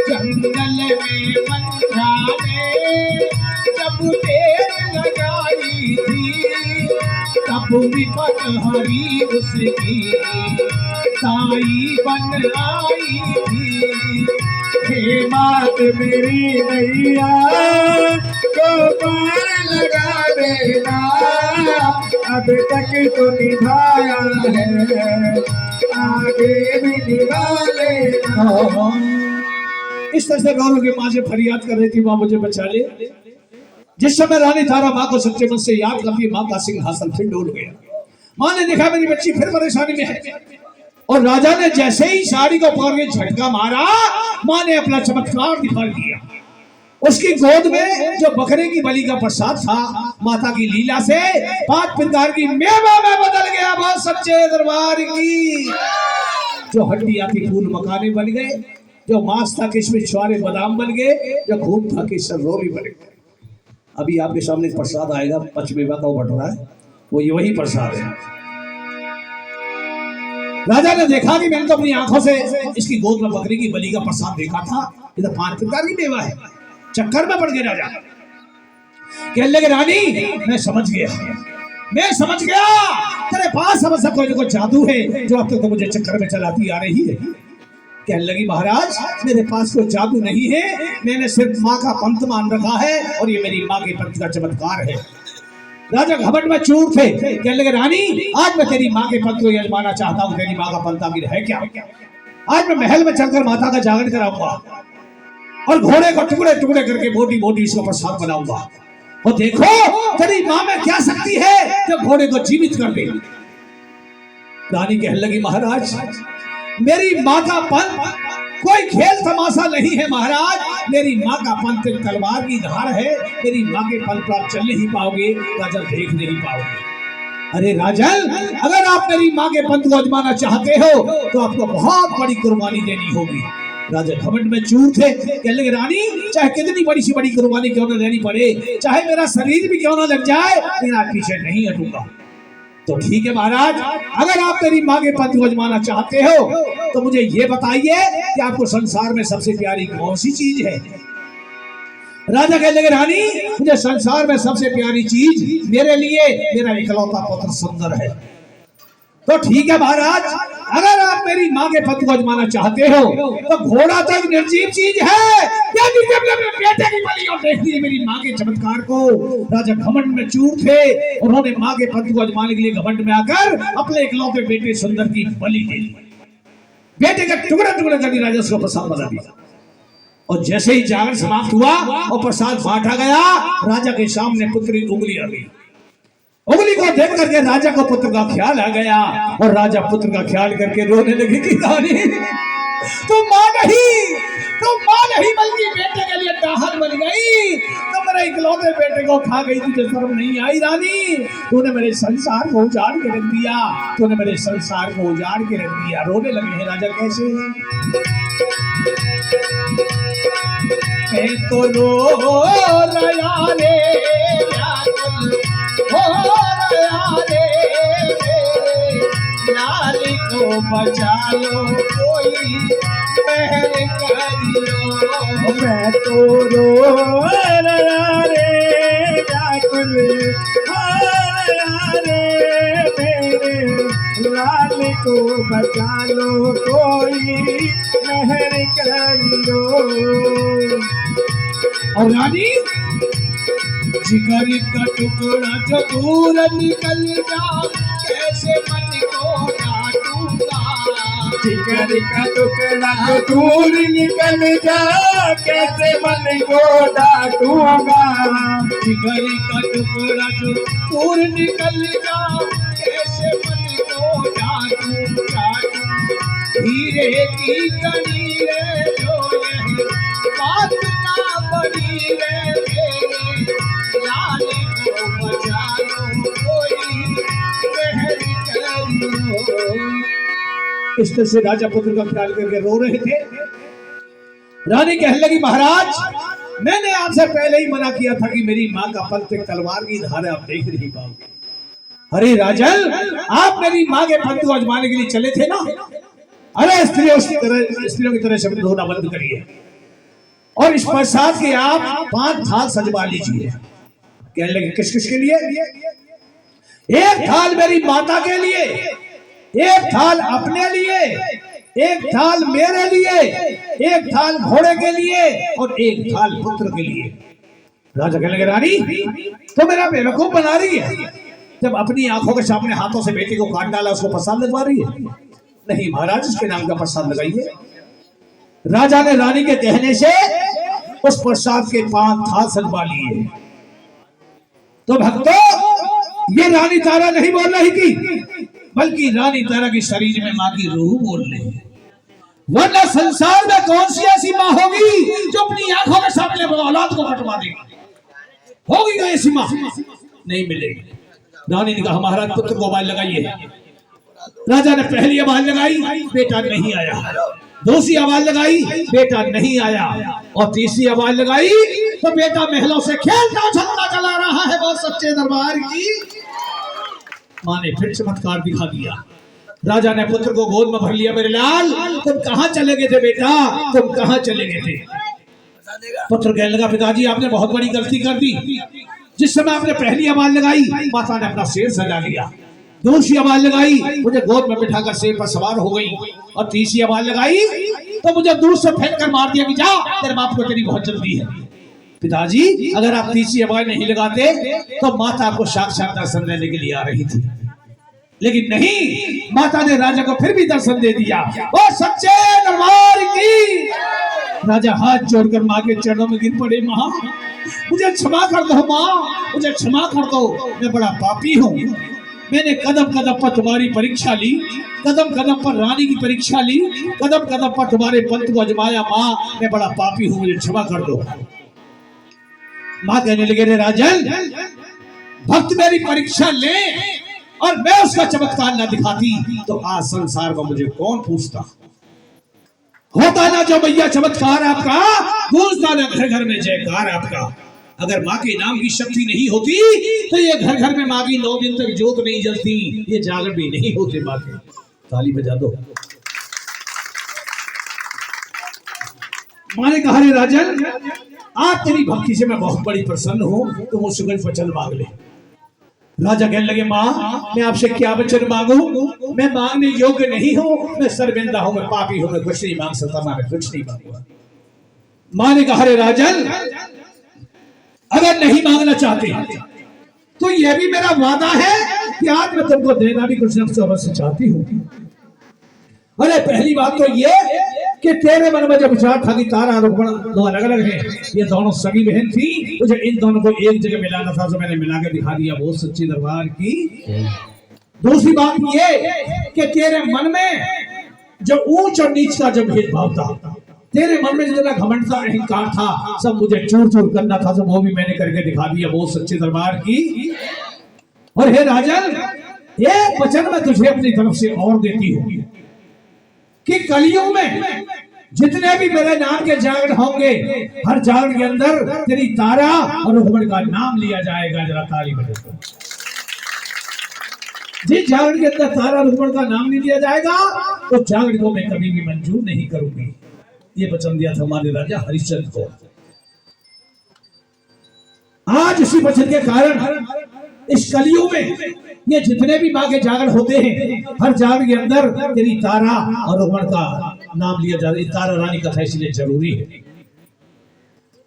जंगल में मंझाने जब ढेर लगाई थी, तब विपत हरी उसकी ताई बन आई थी। हे मात मेरी नैया को पार लगा देना, अब तक तो निभाया है, आगे भी निभा लेना। इस तरह से रो के माँ से फरियाद कर रही थी, माँ मुझे बचा ले। जिस समय रानी तारा माँ को सच्चे मन से याद करती है, माँ का सिंहासन फिर डोल गया। माँ ने देखा मेरी बच्ची फिर परेशानी में है, और राजा ने जैसे ही साड़ी को पकड़ के झटका मारा, माँ ने अपना चमत्कार दिखा दिया। उसकी गोद में जो बकरे की बलि का प्रसाद था, माता की लीला से 5 प्रकार की मेवा में बदल गया। बहुत सच्चे दरबार की जो हड्डियां थी फूल मकाने बन गए, जो मांस था किशमिश छुआरे बादाम बन गए, जो खून था केसर रोली बन गए। अभी आपके सामने प्रसाद आएगा, पंचमेवा का बट रहा है, वो ये वही प्रसाद है। राजा ने देखा कि मैंने तो अपनी आंखों से इसकी गोद में बकरी की बलि का प्रसाद देखा था, ये तो 5 प्रकार की मेवा है। चक्कर में पड़ गए राजा, कहने लगे रानी मैं समझ गया, तेरे पास समझ कोई जादू है जो अब तक तो मुझे चक्कर में चलाती आ रही है। कहने लगी महाराज मेरे पास कोई जादू नहीं है, मैंने सिर्फ माँ का पंथ मान रखा है, और ये मेरी माँ के पंथ का चमत्कार है। राजा घमंड में चूर थे, कहने लगे रानी आज मैं तेरी माँ के पंथ को यजमाना चाहता हूँ, तेरी माँ का पंथ आखिर है क्या? आज मैं महल में चलकर माता का जागरण कराऊंगा, और घोड़े को टुकड़े टुकड़े करके मोटी मोटी इसको प्रसाद बनाऊंगा, और देखो तेरी माँ में क्या शक्ति है जो घोड़े को जीवित कर दे। रानी कहने लगी महाराज मेरी माँ का पंथ कोई खेल तमाशा नहीं है महाराज, मेरी माँ का पंथ तलवार की धार है, मेरी माँ के पंथ पर आप चल नहीं पाओगे, राजन देख नहीं पाओगे। अरे राजन अगर आप मेरी माँ के पंथ को आजमाना चाहते हो तो आपको बहुत बड़ी कुर्बानी देनी होगी। राजा घमंड में चूर थे, कहने लगे रानी चाहे कितनी बड़ी सी बड़ी कुर्बानी क्यों न देनी पड़े, चाहे मेरा शरीर भी क्यों न लग जाए, लेकिन आप पीछे नहीं हटूंगा। तो ठीक है महाराज, अगर आप मेरी माँ के पंथ को आजमाना चाहते हो तो मुझे ये बताइए कि आपको संसार में सबसे प्यारी कौन सी चीज है। राजा कहने लगे रानी मुझे संसार में सबसे प्यारी चीज मेरे लिए मेरा इकलौता पुत्र सुंदर है। तो ठीक है महाराज, अगर आप मेरी माँ के पंथ को आजमाना चाहते हो तो घोड़ा तो एक निर्जीव चीज है, बेटे की बलि और देख लीजिए मेरी माँ के चमत्कार को। राजा घमंड में चूर थे, उन्होंने माँ के पंथ को आजमाने के लिए घमंड में आकर अपने इकलौते बेटे सुंदर की बलि दे दी। बेटे का टुकड़ा टुकड़ा करके राजा उसको प्रसाद बना दिया, और जैसे ही जागरण समाप्त हुआ और प्रसाद बांटा गया, राजा के सामने पुत्री उंगली आ गई। उंगली को देख करके राजा को पुत्र का ख्याल आ गया, और राजा पुत्र का ख्याल करके रोने लगी कि रानी तुम माँ नहीं बल्कि बेटे के लिए दाहन बन गई, तो मेरे इकलौते बेटे को खा गई, तुझे शर्म नहीं आई रानी? तूने मेरे संसार को उजाड़ के रख दिया, तूने मेरे संसार को उजाड़ के रख दिया। रोने लगे हैं राजा कैसे? मैं तो रो रहा रे लाल को बचा लो कोई मेहर करियो। मैं तो रो रहा रे व्याकुल रे मेरे लाल को बचा लो कोई मेहर करियो। और रानी जिगर का टुकड़ा जो दूर निकल जा कैसे मन को काटूंगा। जिगर का टुकड़ा जो दूर निकल जा कैसे मन को डांटूंगा। जिगर का टुकड़ा जो दूर निकल जा कैसे मन को डांटूंगा। हीरे की कड़ी रे जो ये बात ना बड़ी रे मेरे लाल को बचा लो कोई मेहर करियो। इस तरह से राजा पुत्र का ख्याल करके रो रहे थे। रानी कहने लगी महाराज मैंने आपसे पहले ही मना किया था कि मेरी माँ का पंथ तलवार की धार आप देख नहीं पाओगे। अरे राजन आप मेरी माँ के पंथ को आजमाने के लिए चले थे ना, अरे स्त्रियों की तरह शब्द धोना बंद करिए और इस प्रसाद के आप 5 थाल सजवा लीजिए। कहने लगे किस किस के लिए? एक थाल मेरी माता के लिए, एक थाल अपने लिए, एक थाल मेरे लिए, एक थाल घोड़े के लिए और एक थाल पुत्र के लिए। राजा कहने लगे रानी तो मेरा बेवकूफ बना रही है, जब अपनी आंखों के सामने हाथों से बेटी को काट डाला उसको प्रसाद लगवा रही है? नहीं महाराज, उसके नाम का प्रसाद लगाइए। राजा ने रानी के कहने से उस प्रसाद के 5 थाल सजवा लिए। तो भक्तों, ये रानी तारा नहीं बोल रही थी, बल्कि रानी तारा के शरीर में माँ की रूह बोल रही है। वरना संसार में कौन सी ऐसी माँ होगी जो अपनी आंखों के सामने औलाद को कटवा देगी? होगी क्या ऐसी माँ? नहीं मिलेगी। रानी ने कहा महाराज पुत्र को आवाज लगाइए। राजा ने पहली आवाज लगाई, बेटा नहीं आया। दूसरी आवाज लगाई, बेटा नहीं आया। और तीसरी आवाज लगाई तो बेटा महलों से खेलता छलता चला रहा है। बहुत सच्चे दरबार की माँ ने फिर चमत्कार दिखा दिया। राजा ने पुत्र को गोद में भर लिया। मेरे लाल, तुम कहाँ चले गए थे बेटा? तुम कहाँ चले गए थे? पुत्र कहने लगा पिताजी आपने बहुत बड़ी गलती कर दी। जिस समय आपने पहली आवाज लगाई माता ने अपना शेर सजा लिया। दूसरी आवाज लगाई मुझे गोद में बिठाकर शेर पर सवार हो गई। और तीसरी आवाज लगाई तो मुझे दूर से फेंक कर मार दिया कि जा तेरे बाप को तेरी बहुत जल्दी है। पिताजी अगर आप तीसरी आवाज नहीं लगाते तो माता आपको साक्षात दर्शन देने के लिए आ रही थी, लेकिन नहीं, माता ने राजा को फिर भी दर्शन दे दिया। और सच्चे दरबार की राजा हाथ जोड़कर माँ के चरणों में गिर पड़े। माँ मुझे क्षमा कर दो, माँ मुझे क्षमा कर दो, मैं बड़ा पापी हूँ। मैंने कदम कदम पर तुम्हारी परीक्षा ली, कदम कदम पर रानी की परीक्षा ली, कदम कदम पर तुम्हारे पंथ को अजमाया। माँ मैं बड़ा पापी हूँ, मुझे क्षमा कर दो। माँ कहने लगे रे राजन, भक्त मेरी परीक्षा ले और मैं उसका चमत्कार न दिखाती तो आज संसार में मुझे कौन पूछता। होता ना जो भैया चमत्कार आपका, गूंजता ना घर घर में जयकार आपका। अगर माँ के नाम की शक्ति नहीं होती तो ये घर घर में माँ की 9 दिन तक जोत नहीं जलती, ये जागरण भी नहीं होते। माँ के ताली बजा दो। माँ ने कहा रे राजन, आज तेरी भक्ति से मैं बहुत बड़ी प्रसन्न हूँ, तुम मुझसे कुछ वचन मांग ले। राजा कहने लगे माँ मैं आपसे क्या वचन मांगू? मैं मांगने योग्य नहीं हूँ, मैं शर्मिंदा हूँ, मैं पापी हूँ, मैं कुछ नहीं मांग सकता। मैं कुछ नहीं मांगूंगा। माँ ने कहा रे राजन, अगर नहीं मांगना चाहते तो यह भी मेरा वादा है कि आज मैं तुमको देना भी कुछ न अवश्य चाहती हूँ। अरे पहली बात तो ये कि तेरे मन में जब विचार था कि तारा और रुक्मण दो अलग अलग हैं, ये दोनों सगी बहन थी, मुझे इन दोनों को एक जगह मिलाना था तो मैंने मिला के दिखा दिया। बहुत सच्ची दरबार की। दूसरी बात ये कि तेरे मन में जो ऊंच और नीच का जो भेदभाव था, तेरे मन में जितना घमंड था, अहंकार था, सब मुझे चूर चूर करना था, सब वो भी मैंने करके दिखा दिया। बहुत सच्चे दरबार की। और हे राजन, एक वचन मैं तुझे अपनी तरफ से और देती हूँ कि कलयुग में जितने भी मेरे नाम के जागरण होंगे, हर जागरण के अंदर तेरी तारा और रुक्मण का नाम लिया जाएगा। जरा ताली बजाओ। जिस जागरण के अंदर तारा रुक्मण का नाम नहीं लिया जाएगा तो जागरण को मैं कभी भी मंजूर नहीं करूंगी। ये वचन दिया था हमारे राजा हरिश्चंद्र को। आज इसी वचन के कारण इस कलयुग में ये जितने भी माँ के जागरण होते हैं, हर जागरण के अंदर तेरी तारा और रुक्मण का नाम लिया जाता है। तारा रानी कथा इसलिए जरूरी है।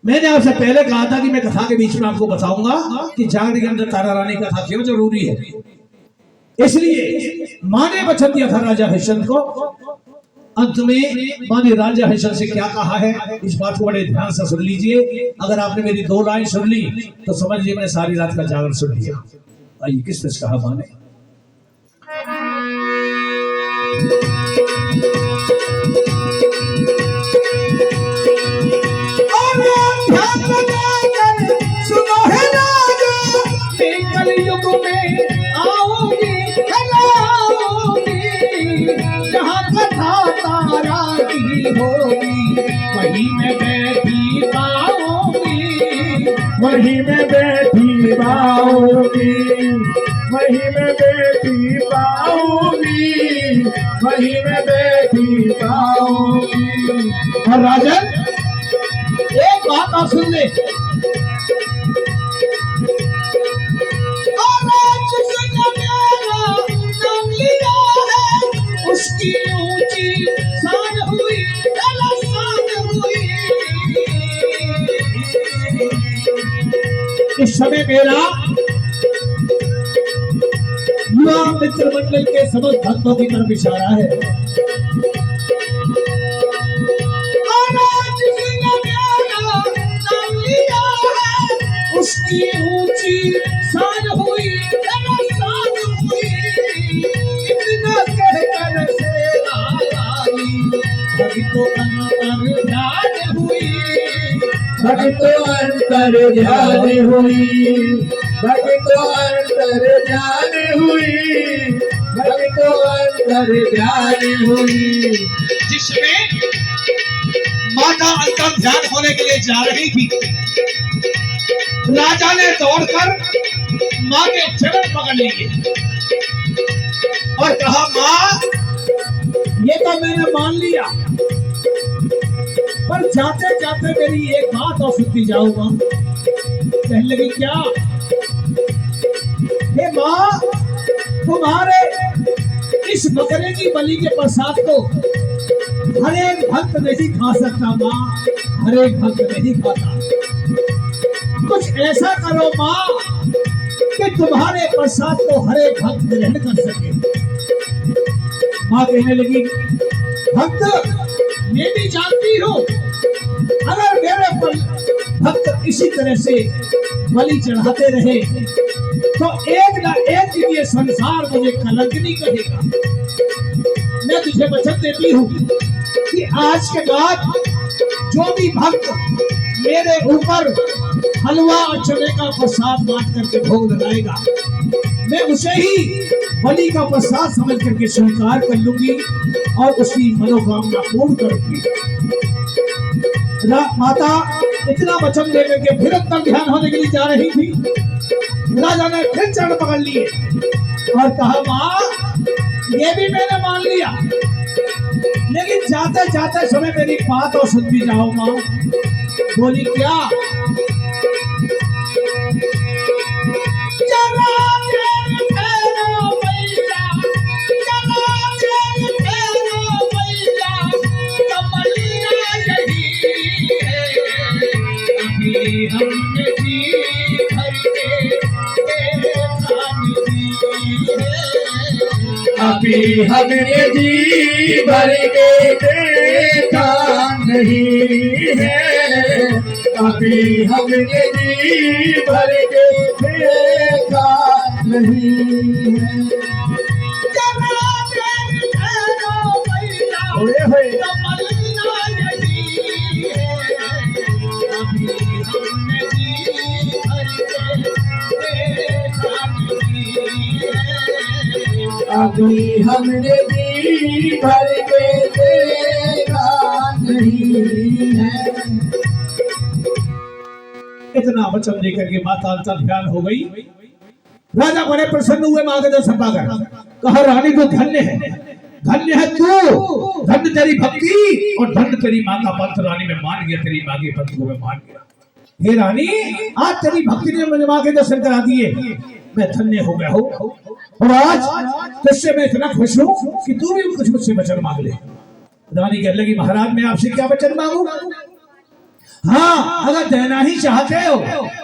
मैंने आपसे पहले कहा था कि मैं कथा के बीच में आपको बताऊंगा कि जागरण के अंदर तारा रानी कथा क्यों जरूरी है। इसलिए माँ ने वचन दिया था राजा हरिश्चंद्र को। अंत में माँ ने राजा हरिश्चंद्र से क्या कहा है, इस बात को बड़े ध्यान से सुन लीजिए। अगर आपने मेरी 2 लाइन सुन ली तो समझ लीजिए मैंने सारी रात का जागरण सुन लिया। आइए किस तरह कहा माँ ने। सुनो है राजा, कलयुग में आओगी जहाँ कथा तारा की होगी, वहीं में बैठी पाओगी, वहीं में बैठी पाओगी, वहीं में बैठी पाओगी, वहीं में बैठी पाओगी। और राजन एक बात आप सुन ले, उसकी ऊंची शान हुई, शान हुई। इस समय मेरा युवा मित्र मंडल के समस्त भक्तों की तरफ इशारा है। उसकी ऊंची शान हुई, शान हुई, इतना कहकर सेना आई, अभी तो अंतर ध्यान हुई, भग तो अंतर ध्यान हुई, भग तो अंतर ध्यान हुई, भग तो अंतर ध्यान हुई। जिसमें माता अंतर ध्यान होने के लिए जा रही थी, राजा ने दौड़कर माँ के चरण पकड़ लिए और कहा, माँ ये तो मैंने मान लिया, पर जाते जाते मेरी एक बात और सुनती जाऊंगा। कहने लगी, क्या? हे माँ, तुम्हारे इस बकरे की बलि के प्रसाद को हर एक भक्त नहीं खा सकता माँ, हर एक भक्त नहीं खाता। कुछ ऐसा करो माँ कि तुम्हारे प्रसाद को हर एक भक्त ग्रहण कर सके। माँ कहने लगी, भक्त मैं भी जानती हूँ, अगर मेरे पर भक्त इसी तरह से बलि चढ़ाते रहे तो एक ना एक दिन ये संसार मुझे कलंकिनी कहेगा। मैं तुझे वचन देती हूँ कि आज के बाद जो भी भक्त मेरे ऊपर हलवा और चने का प्रसाद बांट करके भोग लगाएगा, मैं उसे ही बलि का प्रसाद समझ करके स्वीकार कर लूंगी और उसकी मनोकामना पूर्ण करूंगी। माता इतना वचन देकर के फिर अंतर ध्यान होने के लिए जा रही थी। राजा ने फिर चरण पकड़ लिए और कहा, माँ ये भी मैंने मान लिया, लेकिन जाते जाते समय मेरी बात और सुन भी जाओ माँ। बोली, क्या? अभी हमने जी भर के देखा नहीं है, अभी हमने जी भर के देखा नहीं है। ओए होए अभी हमने जी भर के देखा नहीं है। इतना वचन लेकर के माता अंतर ध्यान हो गई। राजा बड़े प्रसन्न हुए माँ के दर्शन पाकर। कहा, रानी तो धन्य है, धन्य है तू, धन्य तेरी भक्ति और धन्य तेरी माँ का पंथ। रानी में मान गया, तेरी माँ के पति को मैं मान गया। हे रानी, आज तेरी भक्ति ने मुझे माँ के दर्शन करा दिए, मैं धन्य हो गया हूँ। और आज तुझसे मैं इतना खुश हूँ कि तू भी कुछ मुझसे वचन मांग ले। रानी कहने लगी, महाराज मैं आपसे क्या वचन मांगू? हाँ, अगर देना ही चाहते हो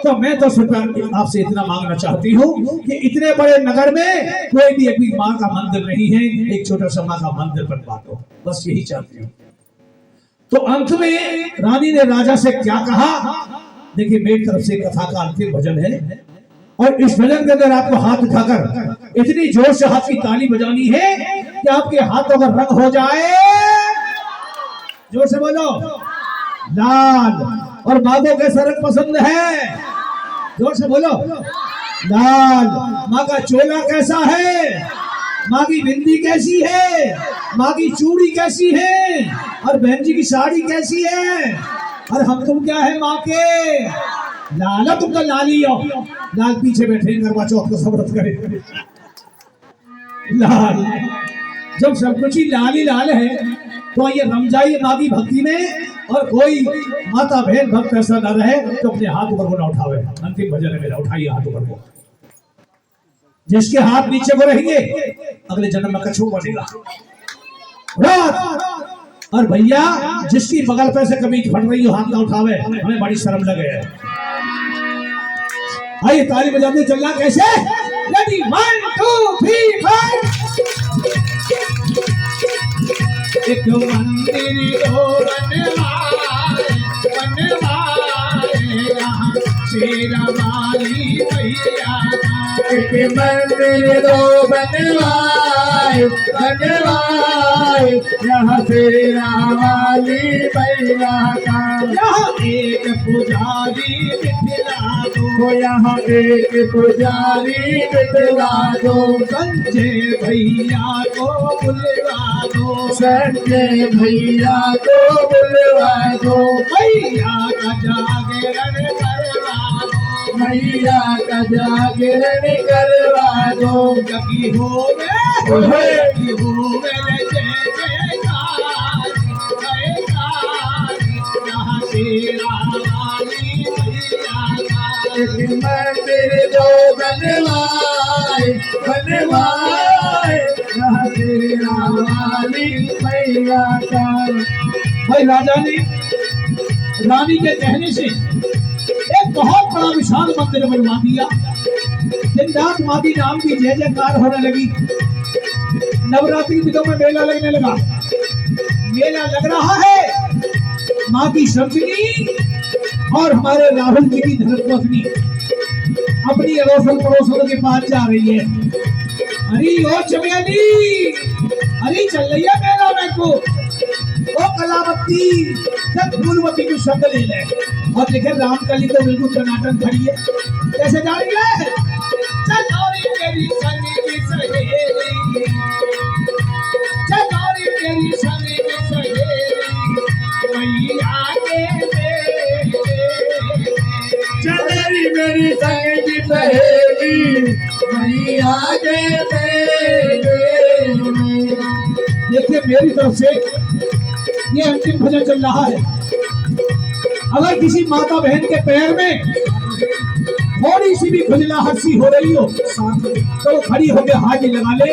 तो मैं तो सरकार आपसे इतना मांगना चाहती हूँ कि इतने बड़े नगर में कोई भी अभी माँ का मंदिर नहीं है, एक छोटा सा माँ का मंदिर बनवा दो, बस यही चाहती हूँ। तो अंत में रानी ने राजा से क्या कहा, देखिए मेरी तरफ से कथा का अंतिम भजन है और इस भजन के अंदर आपको हाथ उठाकर इतनी जोर से हाथ की ताली बजानी है कि आपके हाथों का रंग हो जाए, जोर से बोलो, लाल। और माँ को कैसा रंग पसंद है? जोर से बोलो, लाल। माँ का चोला कैसा है? माँ की बिंदी कैसी है? माँ की चूड़ी कैसी है? और बहन जी की साड़ी कैसी है? और हम तुम क्या है माँ के? लाला, तुम तो लाली हो। लाल पीछे बैठे करवा चौथ को समर्थ करे। लाल, जब सब कुछ ही लाल ही लाल है तो ये रम जाइए माँ की भक्ति में। और कोई माता बहन भक्त ऐसा न रहे तो अपने हाथ ऊपर को न उठावे। अंतिम भजन है मेरा, उठाइए हाथ ऊपर को। जिसके हाथ नीचे को रहेंगे अगले जन्म में कछुआ बनेगा। और भैया जिसकी बगल पे से कमीज फट रही हो हाथ ना उठावे, हमें बड़ी शर्म लगे। आइए ताली बजाते चलना कैसे? रेडी 1 2 3 4 एक मंदिर दो बनवाए यहाँ शेरा वाली मैया का। एक मंदिर दो बनवाए यहाँ शेरा वाली मैया का। यहाँ एक पुजारी बिठला दो, यहाँ एक पुजारी बिठला दो। संजय भैया को बुलवा दो, संजय भैया को बुलवा दो। मैया का जागरण करवा दो, मैया का जागरण करवा दो। जगी होवे जय जयकार जयकार यहाँ शेरा वाली मैया का। एक मंदिर दो बनवाए यहाँ शेरा वाली मैया का। भाई राजा ने रानी के कहने से एक बहुत बड़ा विशाल मंदिर बनवा दिया। दिन रात माती नाम की जय जयकार होने लगी। नवरात्रि दिनों में मेला लगने लगा। मेला लग रहा है, माँ की सब्जी और हमारे राहुल जी की धर्मपत्नी अपनी अड़ोसन पड़ोसों के पास जा रही है। अरे ओ चमेली, अरे चल रही है मेला में को। ओ कलावती, जब फूलवती की शब्द ले ले और देखे रामकली तो बिल्कुल टनाटन खड़ी है। कैसे जा रही है? चकोरी तेरी संगी सहेली, चकोरी तेरी संगी सहेली मैया के चलेरी मेरी संगी सहेली मैया के। देखिए मेरी तरफ से ये अंतिम भजन चल रहा है। अगर किसी माता बहन के पैर में थोड़ी सी भी खुजलाहट सी हो रही हो तो वो खड़ी होकर हाथ लगा ले।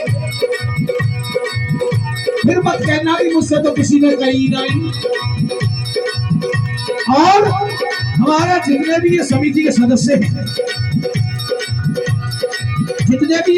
फिर मत कहना कि मुझसे तो किसी ने कही नहीं। और हमारा जितने भी ये समिति के सदस्य हैं, जितने भी